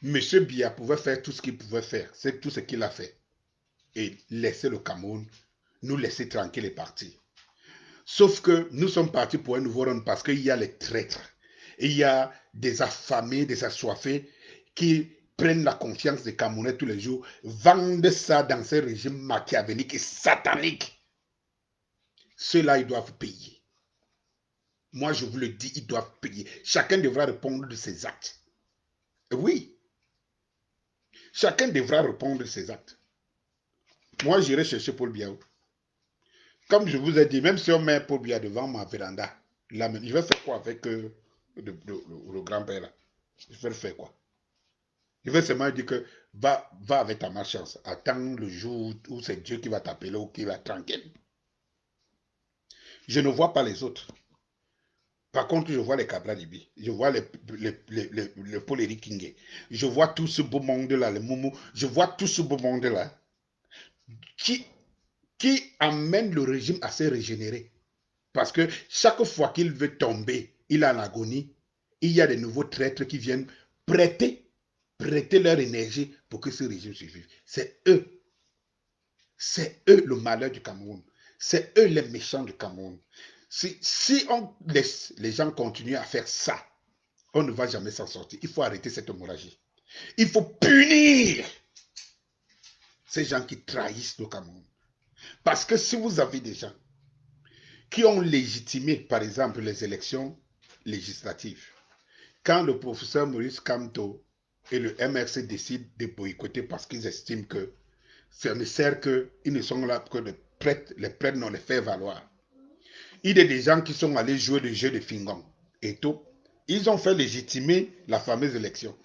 Monsieur Biya pouvait faire tout ce qu'il pouvait faire. C'est tout ce qu'il a fait. Et laisser le Cameroun, nous laisser tranquille et partir. Sauf que nous sommes partis pour un nouveau round parce qu'il y a les traîtres. Et il y a des affamés, des assoiffés qui prennent la confiance des Camerounais tous les jours, vendent ça dans ces régimes machiavéliques et sataniques. Ceux-là, ils doivent payer. Moi, je vous le dis, ils doivent payer. Chacun devra répondre de ses actes. Oui. Chacun devra répondre de ses actes. Moi, j'irai chercher Paul Biya. Comme je vous ai dit, même si on met Paul Biya devant ma véranda, là, je vais faire quoi avec le grand-père là? Je vais le faire quoi? Je vais seulement dire que va avec ta malchance. Attends le jour où c'est Dieu qui va t'appeler ou qui va tranquille. Je ne vois pas les autres. Par contre, je vois les Kabla Libi. Je vois le Paul Eric Kingé. Je vois tout ce beau monde-là, les Moumou. Je vois tout ce beau monde-là qui amène le régime à se régénérer. Parce que chaque fois qu'il veut tomber, il est en agonie. Il y a des nouveaux traîtres qui viennent prêter leur énergie pour que ce régime survive. C'est eux le malheur du Cameroun. C'est eux les méchants du Cameroun. Si on laisse les gens continuer à faire ça, on ne va jamais s'en sortir. Il faut arrêter cette hémorragie. Il faut punir ces gens qui trahissent le Cameroun. Parce que si vous avez des gens qui ont légitimé, par exemple, les élections législatives, quand le professeur Maurice Kamto et le MRC décident de boycotter parce qu'ils estiment que ça ne sert que, ils ne sont là que les prêtres n'ont les faire valoir. Il y a des gens qui sont allés jouer le jeu de Fingon et tout. Ils ont fait légitimer la fameuse élection.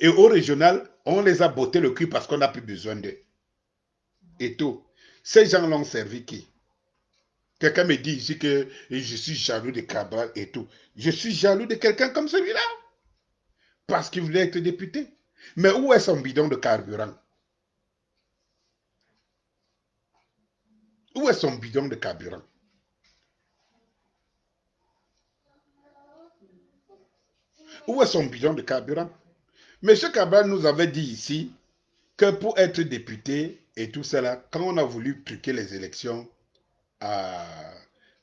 Et au régional, on les a botté le cul parce qu'on n'a plus besoin d'eux. Et tout. Ces gens l'ont servi qui? Quelqu'un me dit ici que je suis jaloux de Cabral et tout. Je suis jaloux de quelqu'un comme celui-là. Parce qu'il voulait être député. Mais où est son bidon de carburant? Où est son bidon de carburant? Où est son bidon de carburant? Monsieur Cabral nous avait dit ici que pour être député et tout cela, quand on a voulu truquer les élections dans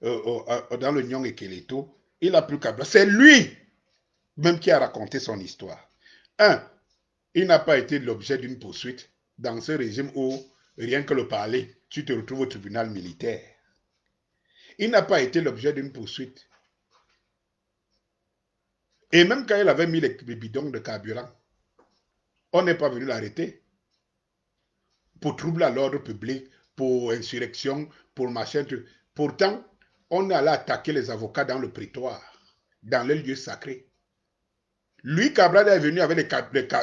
le Nyong et Keleto, il n'a plus Cabral. C'est lui même qui a raconté son histoire. Il n'a pas été l'objet d'une poursuite dans ce régime où rien que le parler, tu te retrouves au tribunal militaire. Il n'a pas été l'objet d'une poursuite. Et même quand il avait mis les bidons de carburant, on n'est pas venu l'arrêter pour trouble à l'ordre public, pour insurrection, pour machin. Pourtant, on est allé attaquer les avocats dans le prétoire, dans les lieux sacrés. Lui, Cabral est venu avec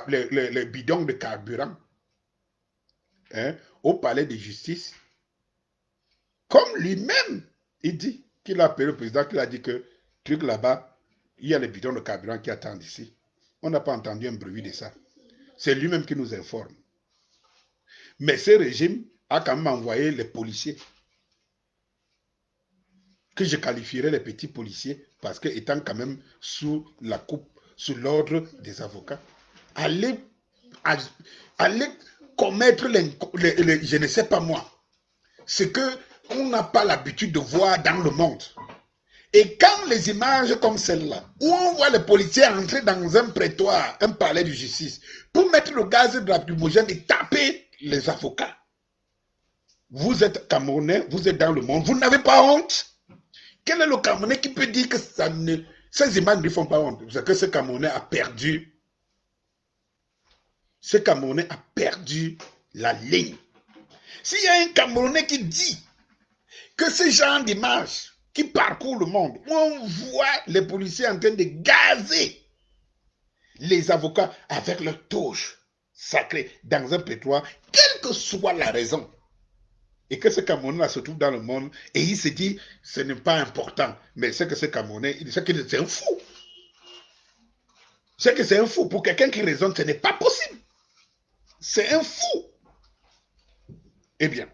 les bidons de carburant au palais de justice. Comme lui-même, il dit qu'il a appelé le président, qu'il a dit que truc là-bas, il y a les bidons de carburant qui attendent ici. On n'a pas entendu un bruit de ça. C'est lui-même qui nous informe. Mais ce régime a quand même envoyé les policiers, que je qualifierais les petits policiers, parce qu'étant quand même sous la coupe, sous l'ordre des avocats, aller commettre je ne sais pas moi, ce qu'on n'a pas l'habitude de voir dans le monde. Et quand les images comme celle-là, où on voit les policiers entrer dans un prétoire, un palais de justice, pour mettre le gaz de lacrymogène et taper les avocats, vous êtes Camerounais, vous êtes dans le monde, vous n'avez pas honte? Quel est le Camerounais qui peut dire que ces images ne lui font pas honte? C'est que ce Camerounais a perdu. Ce Camerounais a perdu la ligne. S'il y a un Camerounais qui dit que ce genre d'images qui parcourt le monde, où on voit les policiers en train de gazer les avocats avec leur touche sacrée dans un prétoire, quelle que soit la raison, et que ce Camerounais se trouve dans le monde, et il se dit, ce n'est pas important, mais c'est que ce Camerounais, c'est que c'est un fou. C'est que c'est un fou. Pour quelqu'un qui raisonne, ce n'est pas possible. C'est un fou. Eh bien,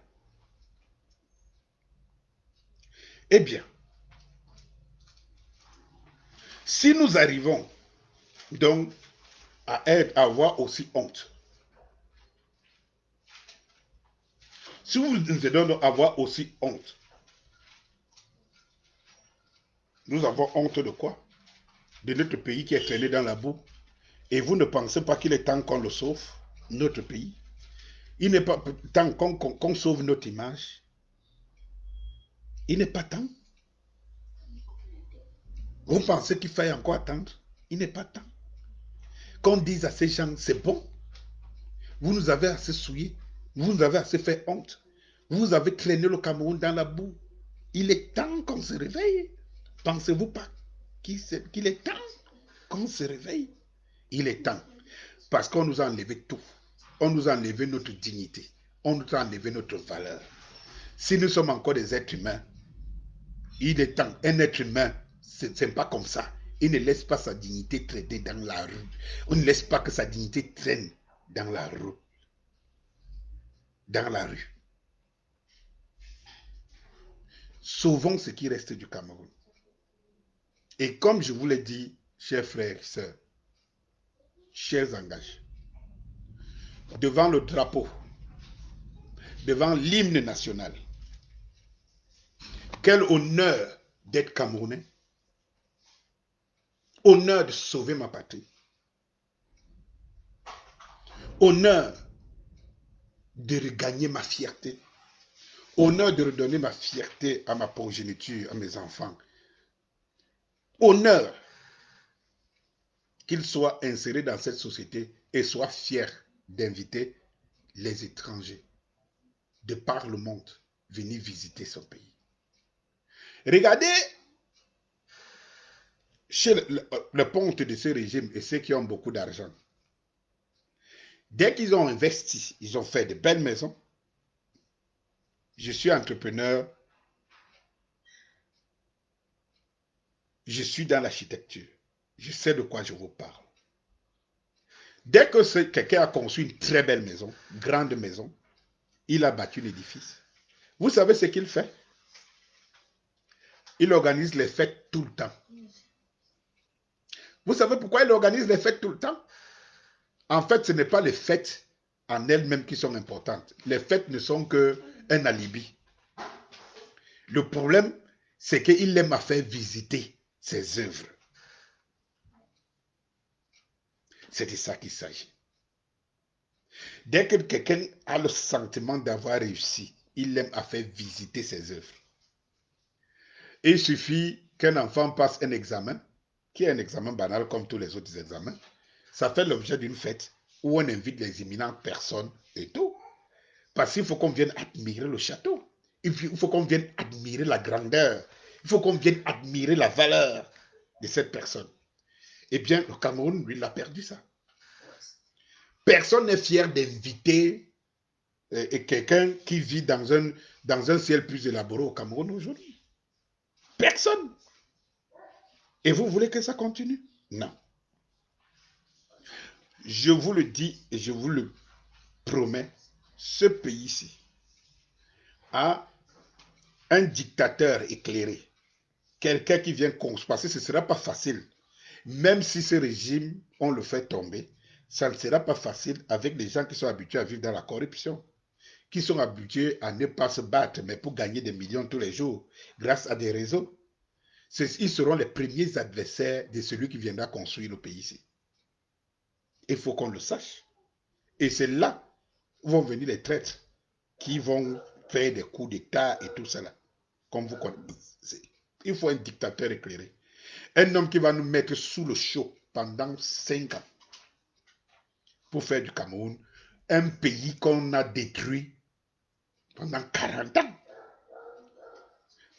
si nous arrivons donc à avoir aussi honte, si nous devons avoir aussi honte, nous avons honte de quoi? De notre pays qui est traîné dans la boue Et vous ne pensez pas qu'il est temps qu'on le sauve, notre pays? Il n'est pas temps qu'on sauve notre image. Il n'est pas temps. Vous pensez qu'il faille encore attendre? Il n'est pas temps. Qu'on dise à ces gens, c'est bon. Vous nous avez assez souillés. Vous nous avez assez fait honte. Vous avez traîné le Cameroun dans la boue. Il est temps qu'on se réveille. Pensez-vous pas qu'il est temps qu'on se réveille? Il est temps. Parce qu'on nous a enlevé tout. On nous a enlevé notre dignité. On nous a enlevé notre valeur. Si nous sommes encore des êtres humains, il est temps. Un être humain, ce n'est pas comme ça. Il ne laisse pas sa dignité traîner dans la rue. On ne laisse pas que sa dignité traîne dans la rue. Dans la rue. Sauvons ce qui reste du Cameroun. Et comme je vous l'ai dit, chers frères et sœurs, chers engagés, devant le drapeau, devant l'hymne national, quel honneur d'être Camerounais, honneur de sauver ma patrie, honneur de regagner ma fierté, honneur de redonner ma fierté à ma progéniture, à mes enfants, honneur qu'ils soient insérés dans cette société et soient fiers d'inviter les étrangers de par le monde venir visiter son pays. Regardez chez le ponte de ce régime et ceux qui ont beaucoup d'argent. Dès qu'ils ont investi, ils ont fait de belles maisons. Je suis entrepreneur. Je suis dans l'architecture. Je sais de quoi je vous parle. Dès que quelqu'un a conçu une très belle maison, grande maison, il a bâti l'édifice. Vous savez ce qu'il fait? Il organise les fêtes tout le temps. Vous savez pourquoi il organise les fêtes tout le temps? En fait, ce n'est pas les fêtes en elles-mêmes qui sont importantes. Les fêtes ne sont qu'un alibi. Le problème, c'est qu'il aime à faire visiter ses œuvres. C'est de ça qu'il s'agit. Dès que quelqu'un a le sentiment d'avoir réussi, il aime à faire visiter ses œuvres. Il suffit qu'un enfant passe un examen, qui est un examen banal comme tous les autres examens. Ça fait l'objet d'une fête où on invite les éminentes personnes et tout. Parce qu'il faut qu'on vienne admirer le château. Il faut qu'on vienne admirer la grandeur. Il faut qu'on vienne admirer la valeur de cette personne. Eh bien, le Cameroun, lui, il a perdu ça. Personne n'est fier d'inviter quelqu'un qui vit dans un ciel plus élaboré au Cameroun aujourd'hui. Personne. Et vous voulez que ça continue? Non. Je vous le dis et je vous le promets, ce pays-ci a un dictateur éclairé. Quelqu'un qui vient construire, parce que ce ne sera pas facile. Même si ce régime, on le fait tomber, ça ne sera pas facile avec les gens qui sont habitués à vivre dans la corruption, qui sont habitués à ne pas se battre, mais pour gagner des millions tous les jours, grâce à des réseaux. Ils seront les premiers adversaires de celui qui viendra construire le pays ici. Il faut qu'on le sache. Et c'est là où vont venir les traîtres qui vont faire des coups d'État et tout cela. Comme vous connaissez. Il faut un dictateur éclairé. Un homme qui va nous mettre sous le chaud pendant 5 ans pour faire du Cameroun un pays qu'on a détruit pendant 40 ans.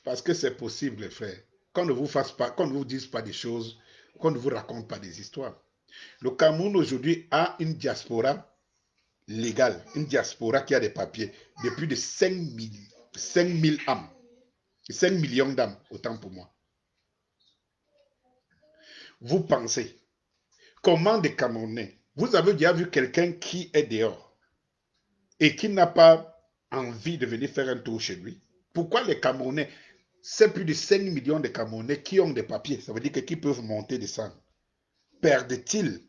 Parce que c'est possible, les frères. Qu'on ne vous fasse pas, qu'on ne vous dise pas des choses, qu'on ne vous raconte pas des histoires. Le Cameroun aujourd'hui a une diaspora légale, une diaspora qui a des papiers de plus de 5 000 âmes. 5 millions d'âmes, autant pour moi. Vous pensez, comment des Camerounais, vous avez déjà vu quelqu'un qui est dehors et qui n'a pas envie de venir faire un tour chez lui? Pourquoi les Camerounais, c'est plus de 5 millions de Camerounais qui ont des papiers, ça veut dire qu'ils peuvent monter, descendre, perdent-ils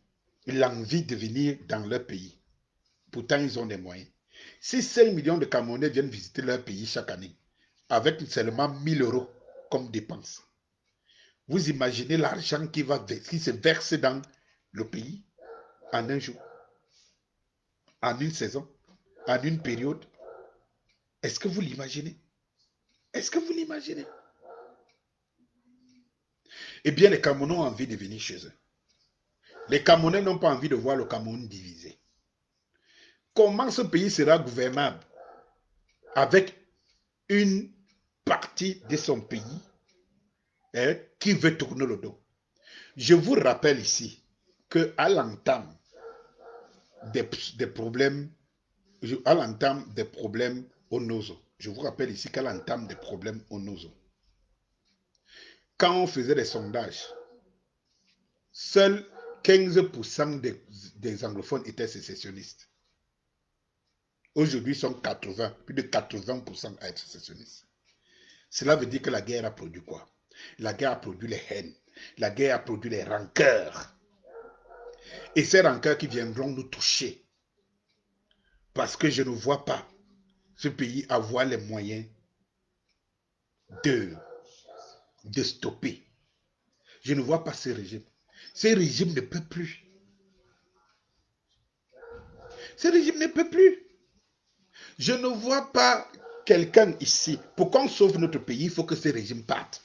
l'envie de venir dans leur pays? Pourtant, ils ont des moyens. Si 5 millions de Camerounais viennent visiter leur pays chaque année, avec seulement 1 000 € comme dépense, vous imaginez l'argent qui se verse dans le pays? en un jour, en une saison, en une période. Est-ce que vous l'imaginez? Est-ce que vous l'imaginez? Eh bien, les Camerounais ont envie de venir chez eux. Les Camerounais n'ont pas envie de voir le Cameroun divisé. Comment ce pays sera gouvernable avec une partie de son pays qui veut tourner le dos? Je vous rappelle ici qu'à l'entame des problèmes, à l'entame des problèmes au Nozo, je vous rappelle ici qu'à l'entame des problèmes au Nozo, quand on faisait des sondages, seuls 15% des anglophones étaient sécessionnistes. Aujourd'hui, ils sont 80, plus de 80% à être sécessionnistes. Cela veut dire que la guerre a produit quoi? La guerre a produit les haines. La guerre a produit les rancœurs. Et ces rancœurs qui viendront nous toucher. Parce que je ne vois pas ce pays avoir les moyens de stopper. Je ne vois pas ce régime. Ce régime ne peut plus. Ce régime ne peut plus. Je ne vois pas quelqu'un ici. Pour qu'on sauve notre pays, il faut que ce régime parte.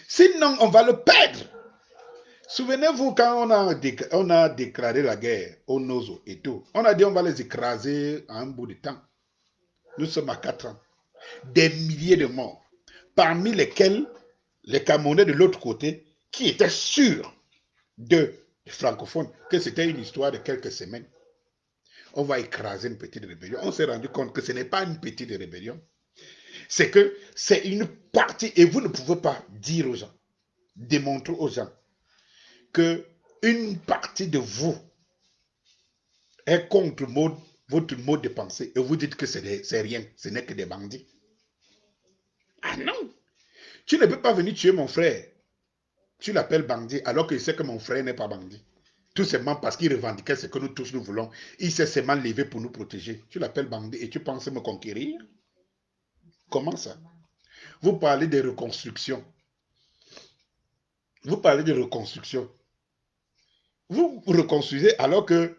Sinon, on va le perdre. Souvenez-vous quand on a déclaré la guerre au Nozo et tout. On a dit on va les écraser à un bout de temps. Nous sommes à 4 ans. Des milliers de morts. Parmi lesquels les Camerounais de l'autre côté qui étaient sûrs de francophones que c'était une histoire de quelques semaines. On va écraser une petite rébellion. On s'est rendu compte que ce n'est pas une petite rébellion. C'est que c'est une partie, et vous ne pouvez pas dire aux gens, démontrer aux gens, que une partie de vous est contre votre mode de pensée et vous dites que c'est rien, ce n'est que des bandits. Ah non! Tu ne peux pas venir tuer mon frère. Tu l'appelles bandit alors qu'il sait que mon frère n'est pas bandit. Tout simplement parce qu'il revendiquait ce que nous tous nous voulons. Il s'est seulement levé pour nous protéger. Tu l'appelles bandit et tu penses me conquérir? Comment ça? Vous parlez de reconstruction. Vous parlez de reconstruction. Vous reconstruisez alors que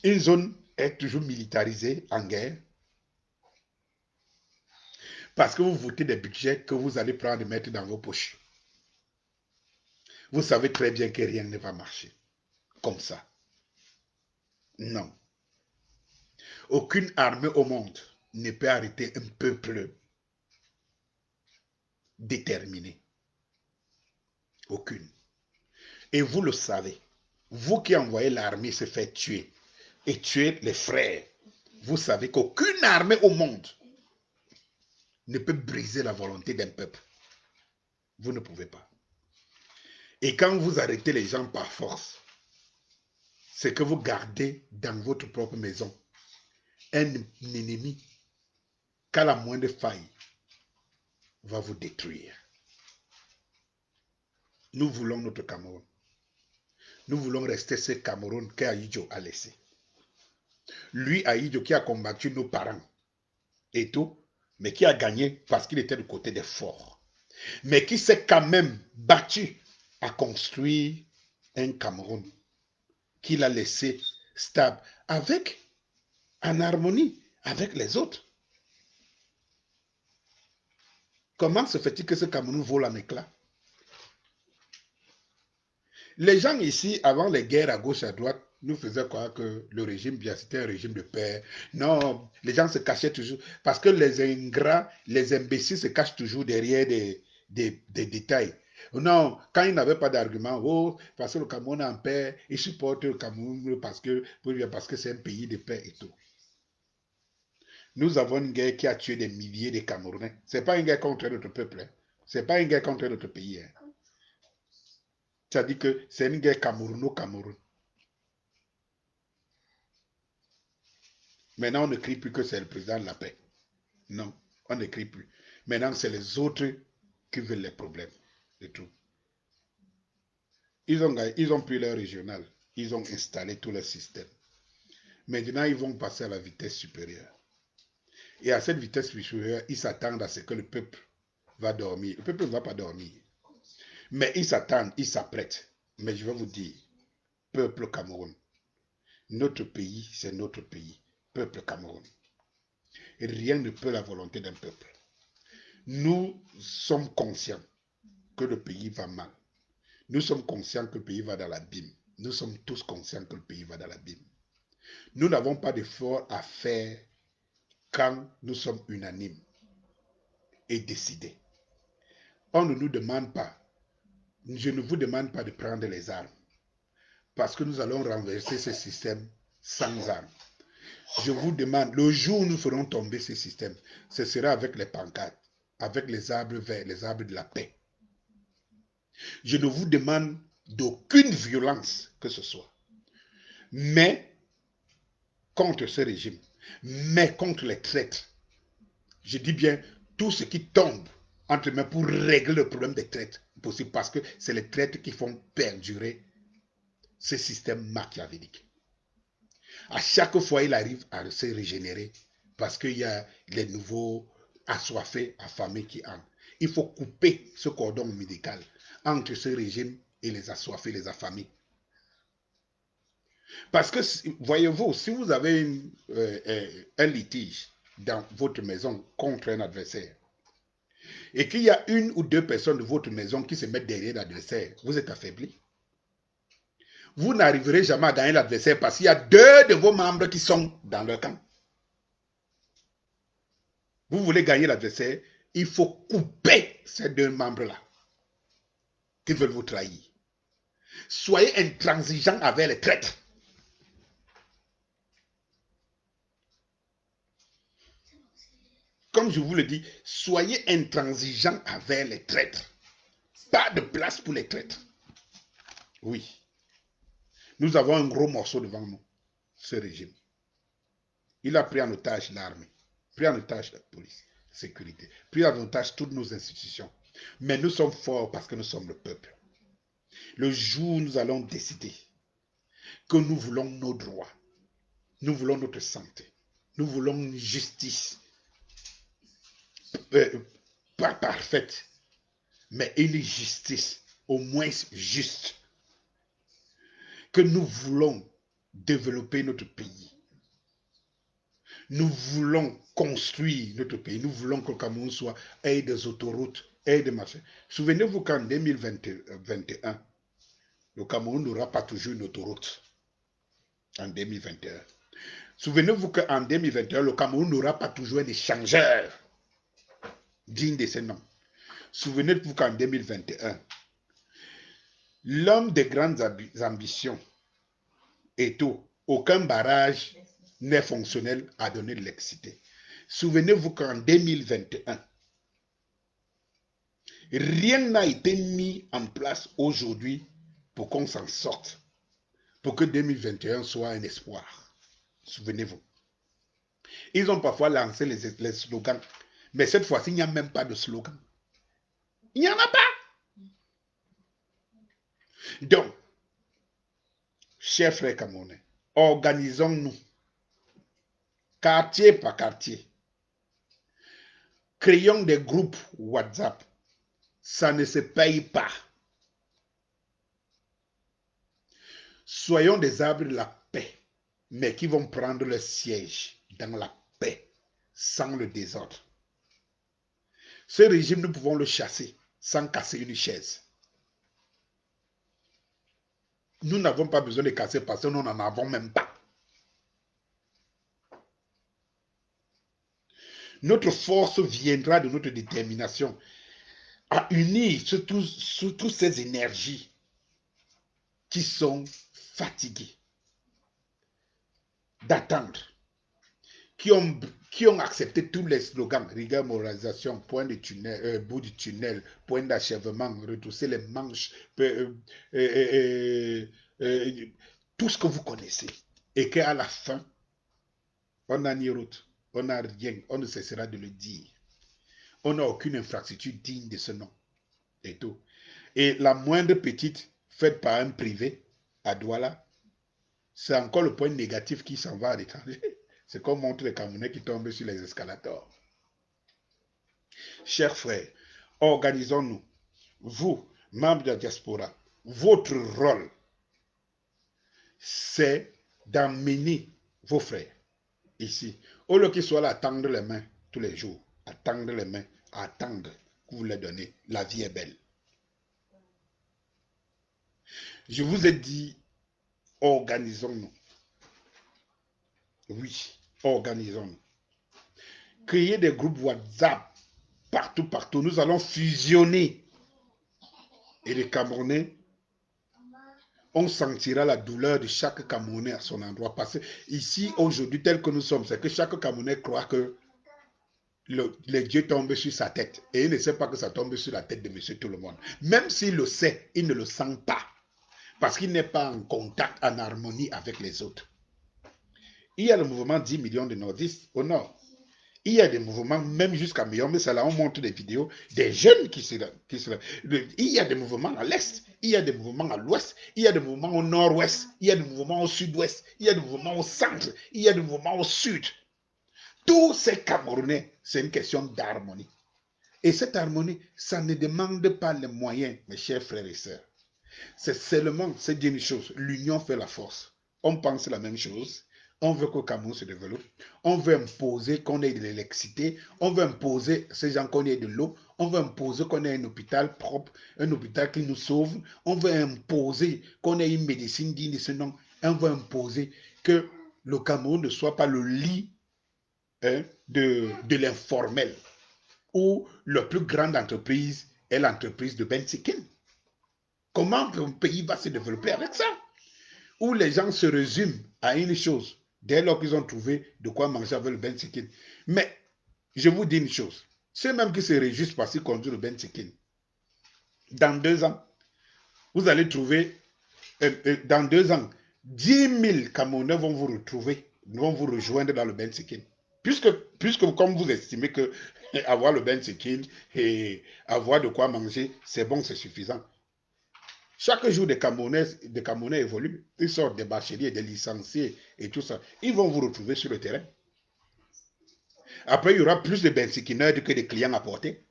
une zone est toujours militarisée en guerre. Parce que vous votez des budgets que vous allez prendre et mettre dans vos poches. Vous savez très bien que rien ne va marcher. Comme ça. Non. Aucune armée au monde ne peut arrêter un peuple déterminé. Aucune. Et vous le savez. Vous qui envoyez l'armée se faire tuer et tuer les frères, vous savez qu'aucune armée au monde ne peut briser la volonté d'un peuple. Vous ne pouvez pas. Et quand vous arrêtez les gens par force, c'est que vous gardez dans votre propre maison un ennemi qu'à la moindre faille va vous détruire. Nous voulons notre Cameroun. Nous voulons rester ce Cameroun qu'Aïdjo a laissé. Lui, Aïdjo, qui a combattu nos parents et tout, mais qui a gagné parce qu'il était du côté des forts. Mais qui s'est quand même battu à construire un Cameroun qu'il a laissé stable, en harmonie avec les autres. Comment se fait-il que ce Cameroun vole en éclats? Les gens ici, avant les guerres à gauche, à droite, nous faisaient croire que le régime, bien, c'était un régime de paix. Non, les gens se cachaient toujours. Parce que les ingrats, les imbéciles se cachent toujours derrière des détails. Non, quand ils n'avaient pas d'argument, oh, parce que le Cameroun est en paix, ils supportent le Cameroun parce que c'est un pays de paix et tout. Nous avons une guerre qui a tué des milliers de Camerounais. Ce n'est pas une guerre contre notre peuple. Hein. Ce n'est pas une guerre contre notre pays. Hein. C'est-à-dire que c'est une guerre Cameroun. Maintenant, on ne crie plus que c'est le président de la paix. Non, on ne crie plus. Maintenant, c'est les autres qui veulent les problèmes. Et tout. Ils ont pris leur régional. Ils ont installé tout le système. Maintenant, ils vont passer à la vitesse supérieure. Et à cette vitesse supérieure, ils s'attendent à ce que le peuple va dormir. Le peuple ne va pas dormir. Mais ils s'attendent, ils s'apprêtent. Mais je vais vous dire, peuple Cameroun. Notre pays, c'est notre pays, peuple Cameroun. Et rien ne peut la volonté d'un peuple. Nous sommes conscients que le pays va mal. Nous sommes conscients que le pays va dans l'abîme. Nous sommes tous conscients que le pays va dans l'abîme. Nous n'avons pas d'effort à faire quand nous sommes unanimes et décidés. On ne nous demande pas, je ne vous demande pas de prendre les armes, parce que nous allons renverser ce système sans armes. Je vous demande, le jour où nous ferons tomber ce système, ce sera avec les pancartes, avec les arbres verts, les arbres de la paix. Je ne vous demande d'aucune violence que ce soit, mais contre ce régime, mais contre les traîtres. Je dis bien tout ce qui tombe entre mains pour régler le problème des traîtres possible, parce que c'est les traîtres qui font perdurer ce système machiavélique. À chaque fois, il arrive à se régénérer parce qu'il y a les nouveaux assoiffés, affamés qui entrent. Il faut couper ce cordon médical entre ce régime et les assoiffés, les affamés. Parce que, voyez-vous, si vous avez un litige dans votre maison contre un adversaire, et qu'il y a une ou deux personnes de votre maison qui se mettent derrière l'adversaire, vous êtes affaibli. Vous n'arriverez jamais à gagner l'adversaire parce qu'il y a deux de vos membres qui sont dans leur camp. Vous voulez gagner l'adversaire, il faut couper ces deux membres-là qui veulent vous trahir. Soyez intransigeants avec les traîtres. Comme je vous le dis, soyez intransigeants avec les traîtres. Pas de place pour les traîtres. Oui. Nous avons un gros morceau devant nous, ce régime. Il a pris en otage l'armée, pris en otage la police, la sécurité, pris en otage toutes nos institutions. Mais nous sommes forts parce que nous sommes le peuple. Le jour où nous allons décider que nous voulons nos droits, nous voulons notre santé, nous voulons une justice, pas parfaite, mais une justice au moins juste, que nous voulons développer notre pays. Nous voulons construire notre pays. Nous voulons que le Cameroun ait des autoroutes, ait des machins. Souvenez-vous qu'en 2021, le Cameroun n'aura pas toujours une autoroute. En 2021. Souvenez-vous qu'en 2021, le Cameroun n'aura pas toujours un échangeur digne de ce nom. Souvenez-vous qu'en 2021, l'homme des grandes ambitions est tout. Aucun barrage n'est fonctionnel à donner de l'électricité. Souvenez-vous qu'en 2021, rien n'a été mis en place aujourd'hui pour qu'on s'en sorte, pour que 2021 soit un espoir. Souvenez-vous. Ils ont parfois lancé les slogans, mais cette fois-ci, il n'y a même pas de slogan. Il n'y en a pas. Donc, chers frères camerounais, organisons-nous, quartier par quartier. Créons des groupes WhatsApp. Ça ne se paye pas. Soyons des arbres de la paix, mais qui vont prendre le siège dans la paix, sans le désordre. Ce régime, nous pouvons le chasser sans casser une chaise. Nous n'avons pas besoin de casser parce que nous n'en avons même pas. Notre force viendra de notre détermination à unir toutes ces énergies qui sont fatiguées d'attendre, qui ont accepté tous les slogans, rigueur, moralisation, point de tunnel, bout du tunnel, point d'achèvement, retrousser les manches, tout ce que vous connaissez. Et qu'à la fin, on n'a ni route, on n'a rien, on ne cessera de le dire. On n'a aucune infrastructure digne de ce nom. Et tout. Et la moindre petite faite par un privé à Douala, c'est encore le point négatif qui s'en va à l'étranger. C'est comme montre les Camerounais qui tombent sur les escalators. Chers frères, organisons-nous. Vous, membres de la diaspora, votre rôle, c'est d'emmener vos frères ici. Au lieu qu'ils soient là à tendre les mains tous les jours, à tendre les mains, à attendre que vous les donnez. La vie est belle. Je vous ai dit, organisons-nous. Oui, organisons-nous. Créez des groupes WhatsApp partout, partout. Nous allons fusionner. Et les Camerounais, on sentira la douleur de chaque Camerounais à son endroit. Parce que ici, aujourd'hui, tel que nous sommes, c'est que chaque Camerounais croit que les dieux tombent sur sa tête. Et il ne sait pas que ça tombe sur la tête de monsieur tout le monde. Même s'il le sait, il ne le sent pas. Parce qu'il n'est pas en contact, en harmonie avec les autres. Il y a le mouvement 10 millions de nordistes au nord. Il y a des mouvements, même jusqu'à Miombe, ça là, on montre des vidéos, des jeunes qui se... Il y a des mouvements à l'est, il y a des mouvements à l'ouest, il y a des mouvements au nord-ouest, il y a des mouvements au sud-ouest, il y a des mouvements au centre, il y a des mouvements au sud. Tous ces Camerounais, c'est une question d'harmonie. Et cette harmonie, ça ne demande pas les moyens, mes chers frères et sœurs. C'est seulement, c'est dire une chose, l'union fait la force. On pense la même chose. On veut que le Cameroun se développe. On veut imposer qu'on ait de l'électricité. On veut imposer ces gens qu'on ait de l'eau. On veut imposer qu'on ait un hôpital propre, un hôpital qui nous sauve. On veut imposer qu'on ait une médecine digne de ce nom. On veut imposer que le Cameroun ne soit pas le lit de l'informel, où la plus grande entreprise est l'entreprise de Ben Sikin. Comment un pays va se développer avec ça? Où les gens se résument à une chose, dès lors qu'ils ont trouvé de quoi manger avec le Ben Sikin. Mais je vous dis une chose, ceux même qui se réjouissent parce qu'ils conduisent le Ben Sikin, dans 2 ans, vous allez trouver, dans 2 ans, 10 000 Camerounais vont vous retrouver, vont vous rejoindre dans le Ben Sikin. Puisque comme vous estimez que avoir le Ben Sikin et avoir de quoi manger, c'est bon, c'est suffisant. Chaque jour, des Camerounais évoluent. Ils sortent des bacheliers, des licenciés et tout ça. Ils vont vous retrouver sur le terrain. Après, il y aura plus de bensikineurs que de clients à porter.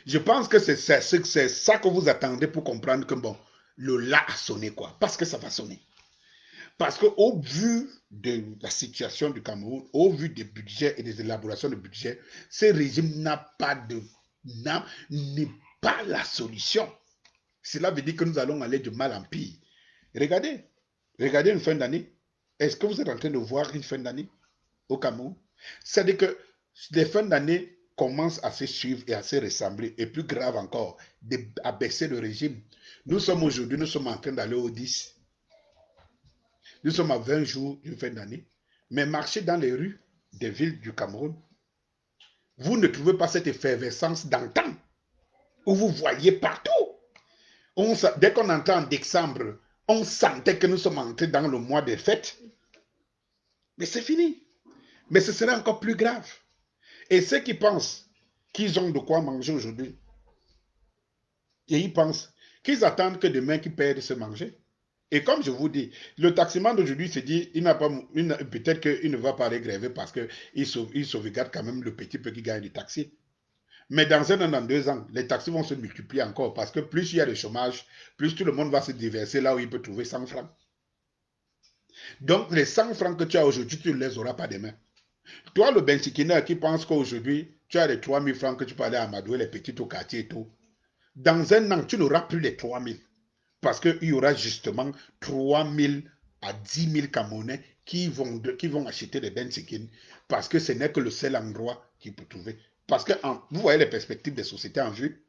Je pense que c'est ça que vous attendez pour comprendre que, bon, le la a sonné, quoi. Parce que ça va sonner. Parce qu'au vu de la situation du Cameroun, au vu des budgets et des élaborations de budget, ce régime n'est pas la solution. Cela veut dire que nous allons aller de mal en pire. Regardez une fin d'année. Est-ce que vous êtes en train de voir une fin d'année au Cameroun? C'est-à-dire que les fins d'année commencent à se suivre et à se ressembler. Et plus grave encore, à baisser le régime. Nous sommes en train d'aller au 10. Nous sommes à 20 jours d'une fin d'année. Mais marchez dans les rues des villes du Cameroun. Vous ne trouvez pas cette effervescence d'antan où vous voyez partout. Dès qu'on entre en décembre, on sentait que nous sommes entrés dans le mois des fêtes. Mais c'est fini. Mais ce serait encore plus grave. Et ceux qui pensent qu'ils ont de quoi manger aujourd'hui, et ils pensent qu'ils attendent que demain qu'ils perdent se manger. Et comme je vous dis, le taximan d'aujourd'hui se dit, peut-être qu'il ne va pas aller gréver parce qu'il sauvegarde quand même le petit peu qu'il gagne du taxi. Mais dans 1 an, dans 2 ans, les taxis vont se multiplier encore parce que plus il y a de chômage, plus tout le monde va se déverser là où il peut trouver 100 francs. Donc, les 100 francs que tu as aujourd'hui, tu ne les auras pas demain. Toi, le bensikineur qui pense qu'aujourd'hui, tu as les 3 000 francs que tu peux aller amadouer les petits au quartier et tout. Dans 1 an, tu n'auras plus les 3 000. Parce qu'il y aura justement 3 000 à 10 000 Camerounais qui vont acheter des bensikines parce que ce n'est que le seul endroit qu'ils peuvent trouver. Parce que vous voyez les perspectives des sociétés en vue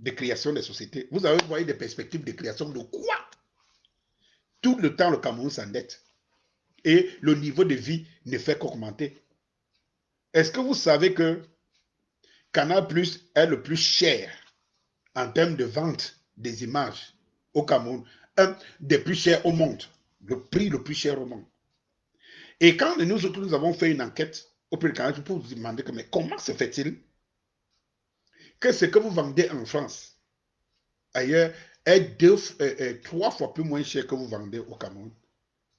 de création des sociétés. Vous voyez des perspectives de création de quoi? Tout le temps, le Cameroun s'endette. Et le niveau de vie ne fait qu'augmenter. Est-ce que vous savez que Canal Plus est le plus cher en termes de vente des images au Cameroun? Un des plus chers au monde. Le prix le plus cher au monde. Et quand nous autres, nous avons fait une enquête au prix de Canal pour vous demander mais comment se fait-il que ce que vous vendez en France, ailleurs, est 3 fois plus moins cher que vous vendez au Cameroun?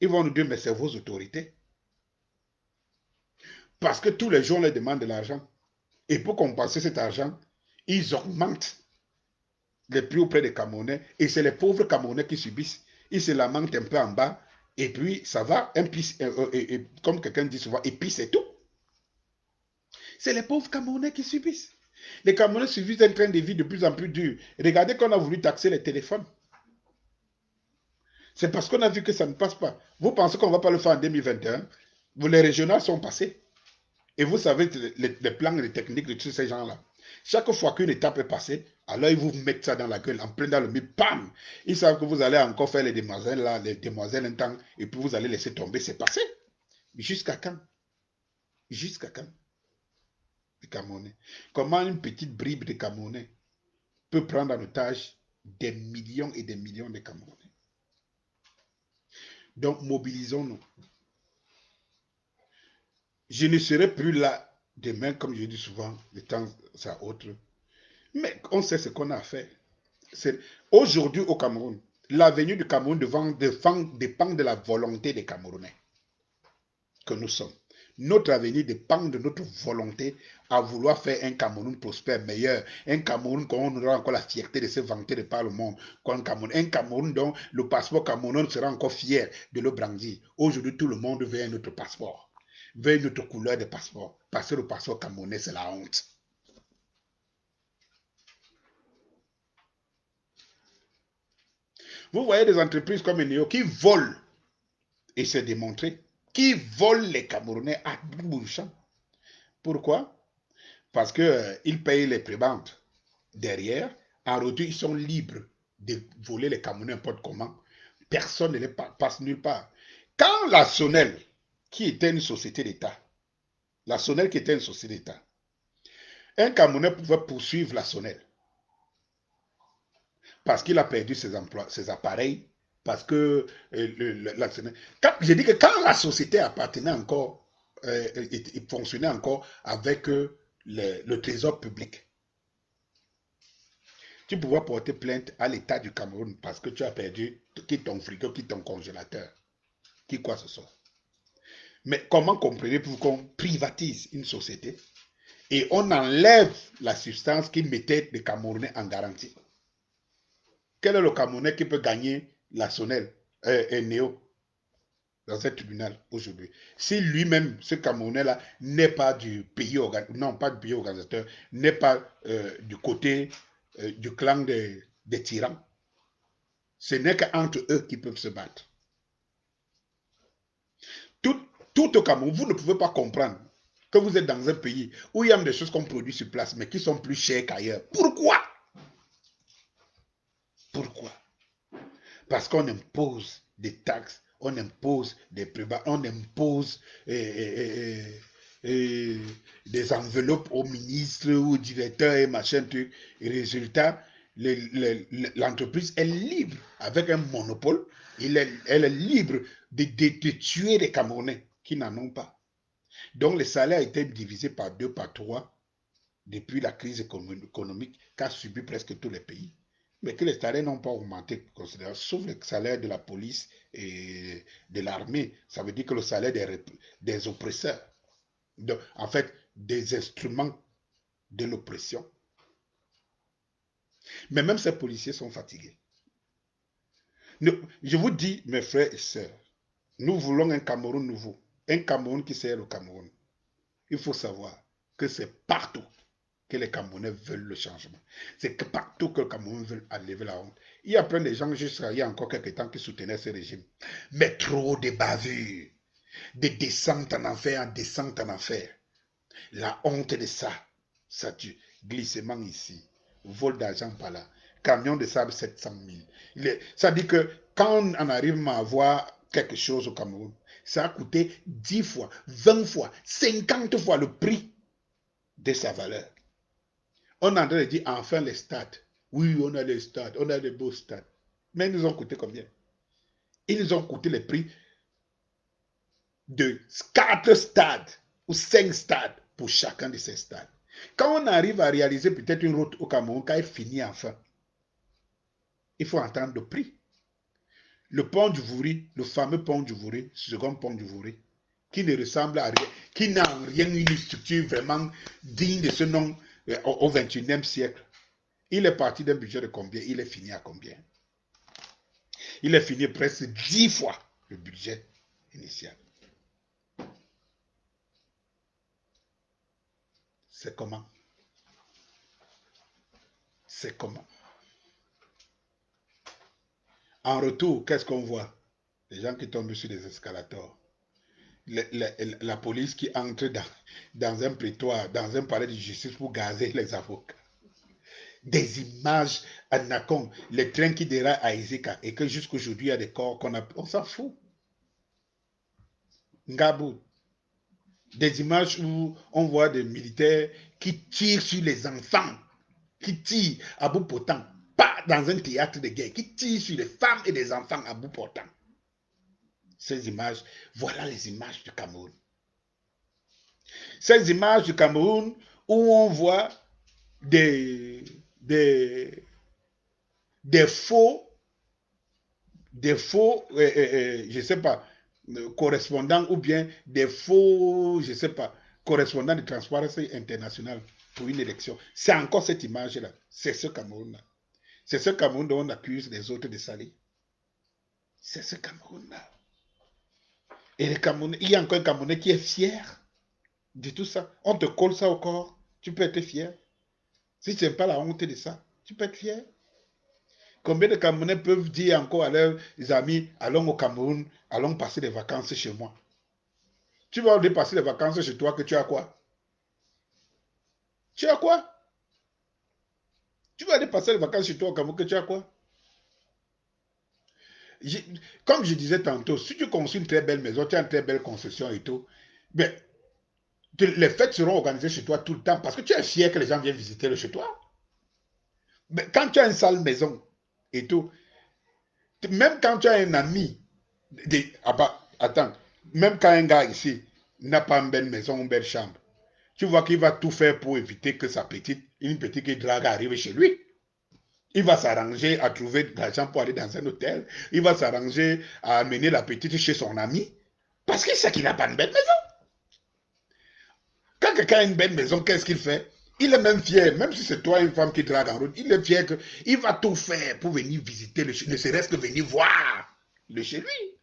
Ils vont nous dire, mais c'est vos autorités. Parce que tous les jours, on leur demande de l'argent. Et pour compenser cet argent, ils augmentent les prix auprès des Camerounais. Et c'est les pauvres Camerounais qui subissent. il se lamente un peu en bas, et puis ça va, comme quelqu'un dit souvent, et puis c'est tout. C'est les pauvres Camerounais qui subissent. Les Camerounais subissent un train de vie de plus en plus dur. Regardez qu'on a voulu taxer les téléphones. C'est parce qu'on a vu que ça ne passe pas. Vous pensez qu'on ne va pas le faire en 2021? Les régionales sont passées. Et vous savez les plans et les techniques de tous ces gens-là. Chaque fois qu'une étape est passée, alors ils vous mettent ça dans la gueule, en plein dans le mille, pam! Ils savent que vous allez encore faire les demoiselles là, les demoiselles un temps, et puis vous allez laisser tomber, c'est passé. Jusqu'à quand? Jusqu'à quand? Les Camerounais. Comment une petite bribe de Camerounais peut prendre en otage des millions et des millions de Camerounais? Donc mobilisons-nous. Je ne serai plus là demain, comme je dis souvent, de temps à autre. Mais on sait ce qu'on a fait. Aujourd'hui au Cameroun, l'avenir du Cameroun dépend de la volonté des Camerounais que nous sommes. Notre avenir dépend de notre volonté à vouloir faire un Cameroun prospère, meilleur, un Cameroun qu'on aura encore la fierté de se vanter de par le monde, un Cameroun dont le passeport camerounais sera encore fier de le brandir. Aujourd'hui, tout le monde veut un autre passeport, veut une autre couleur de passeport, parce que le passeport camerounais, c'est la honte. Vous voyez des entreprises comme Eneo qui volent, et c'est démontré, qui volent les Camerounais à bout de champ. Pourquoi? Parce qu'ils payent les prébendes derrière. En retour, ils sont libres de voler les Camerounais n'importe comment. Personne ne les passe nulle part. Quand la Sonel, qui était une société d'État, la Sonel qui était une société d'État, un Camerounais pouvait poursuivre la Sonel parce qu'il a perdu ses emplois, ses appareils, parce que je dis que quand la société appartenait encore, il fonctionnait encore avec le trésor public, tu pouvais porter plainte à l'État du Cameroun parce que tu as perdu quitte ton frigo, quitte ton congélateur, qui quoi que ce soit. Mais comment comprenez-vous qu'on privatise une société et on enlève la substance qui mettait les Camerounais en garantie? Quel est le Camerounais qui peut gagner la Sonel et Néo dans un tribunal aujourd'hui? Si lui-même, ce Camerounais-là, n'est pas du pays non pas du pays organisateur, n'est pas du côté du clan des tyrans, ce n'est qu'entre eux qui peuvent se battre. Tout au Cameroun, vous ne pouvez pas comprendre que vous êtes dans un pays où il y a des choses qu'on produit sur place, mais qui sont plus chères qu'ailleurs. Pourquoi? Pourquoi? Parce qu'on impose des taxes, on impose des prébendes, on impose des enveloppes aux ministres, aux directeurs et machin truc. Et résultat, l'entreprise est libre avec un monopole. Elle est libre de tuer les Camerounais qui n'en ont pas. Donc le salaire a été divisé par 2, par 3 depuis la crise économique qu'a subi presque tous les pays. Mais que les salaires n'ont pas augmenté considérablement, sauf le salaire de la police et de l'armée. Ça veut dire que le salaire des oppresseurs, en fait, des instruments de l'oppression. Mais même ces policiers sont fatigués. Je vous dis, mes frères et sœurs, nous voulons un Cameroun nouveau, un Cameroun qui sert le Cameroun. Il faut savoir que c'est partout que les Camerounais veulent le changement. C'est que partout que le Cameroun veut enlever la honte. Il y a plein de gens, jusqu'à il y a encore quelques temps, qui soutenaient ce régime. Mais trop de bavures, de descente en enfer, en descente en enfer. La honte de ça, ça tue. Glissement ici, vol d'argent par là, camion de sable 700 000. Ça dit que quand on arrive à avoir quelque chose au Cameroun, ça a coûté 10 fois, 20 fois, 50 fois le prix de sa valeur. On est en train de dire enfin les stades. Oui, on a les stades, on a des beaux stades. Mais ils nous ont coûté combien? Ils nous ont coûté le prix de 4 stades ou 5 stades pour chacun de ces stades. Quand on arrive à réaliser peut-être une route au Cameroun, quand elle finit enfin, il faut entendre le prix. Le pont du Vouri, le fameux pont du Vouri, second pont du Vouri, qui ne ressemble à rien, qui n'a en rien une structure vraiment digne de ce nom au XXIe siècle. Il est parti d'un budget de combien? Il est fini à combien? il est fini presque 10 fois le budget initial. C'est comment? C'est comment? En retour, qu'est-ce qu'on voit? Les gens qui tombent sur les escalators. La police qui entre dans un prétoire, dans un palais de justice pour gazer les avocats. Des images à Nakon, les trains qui déraillent à Ezeka et que jusqu'aujourd'hui il y a des corps qu'on a. On s'en fout. Ngabou. Des images où on voit des militaires qui tirent sur les enfants, qui tirent à bout portant, pas dans un théâtre de guerre, qui tirent sur les femmes et les enfants à bout portant. Ces images, voilà les images du Cameroun. Ces images du Cameroun où on voit des faux, je ne sais pas, correspondants ou bien des faux, je ne sais pas, correspondants de Transparency International pour une élection. C'est encore cette image-là. C'est ce Cameroun-là. C'est ce Cameroun dont on accuse les autres de salir. C'est ce Cameroun-là. Et les Camerounais, il y a encore un Camerounais qui est fier de tout ça. On te colle ça au corps, tu peux être fier. Si tu n'aimes pas la honte de ça, tu peux être fier. Combien de Camerounais peuvent dire encore à leurs amis, allons au Cameroun, allons passer des vacances chez moi. Tu vas aller passer les vacances chez toi, que tu as quoi? Tu as quoi? Tu vas aller passer les vacances chez toi au Cameroun, que tu as quoi? Comme je disais tantôt, si tu construis une très belle maison, tu as une très belle concession et tout, mais les fêtes seront organisées chez toi tout le temps parce que tu es fier que les gens viennent visiter le chez toi. Mais quand tu as une sale maison et tout, même quand tu as un ami, attends, même quand un gars ici n'a pas une belle maison, une belle chambre, tu vois qu'il va tout faire pour éviter que une petite qui drague arrive chez lui. Il va s'arranger à trouver de l'argent pour aller dans un hôtel. Il va s'arranger à amener la petite chez son ami parce qu'il sait qu'il n'a pas une belle maison. Quand quelqu'un a une belle maison, qu'est-ce qu'il fait? Il est même fier, même si c'est toi une femme qui drague en route, il est fier qu'il va tout faire pour venir visiter le chez, ne serait-ce que venir voir le chez lui.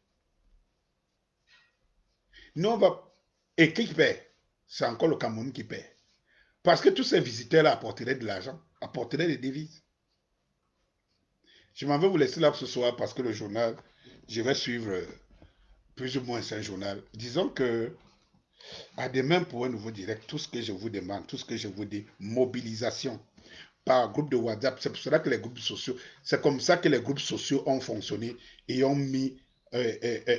Nous, on va. Et qui paie? C'est encore le Cameroun qui paie. Parce que tous ces visiteurs-là apporteraient de l'argent, apporteraient des devises. Je m'en vais vous laisser là ce soir parce que le journal, je vais suivre plus ou moins un journal. Disons que à demain pour un nouveau direct, tout ce que je vous demande, tout ce que je vous dis, mobilisation par groupe de WhatsApp. C'est pour cela que les groupes sociaux, c'est comme ça que les groupes sociaux ont fonctionné et ont mis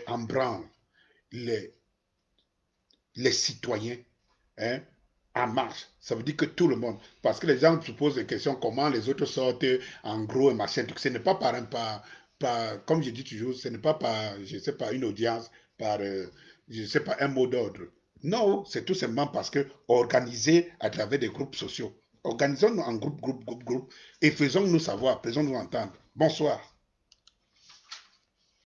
en branle les citoyens, hein, en marche. Ça veut dire que tout le monde, parce que les gens se posent des questions, comment les autres sortent en gros et machin, ce n'est pas comme je dis toujours, ce n'est pas par, je sais pas, une audience, par, je sais pas, un mot d'ordre. Non, c'est tout simplement parce que organisé à travers des groupes sociaux. Organisons-nous en groupe, et faisons-nous savoir, faisons-nous entendre. Bonsoir.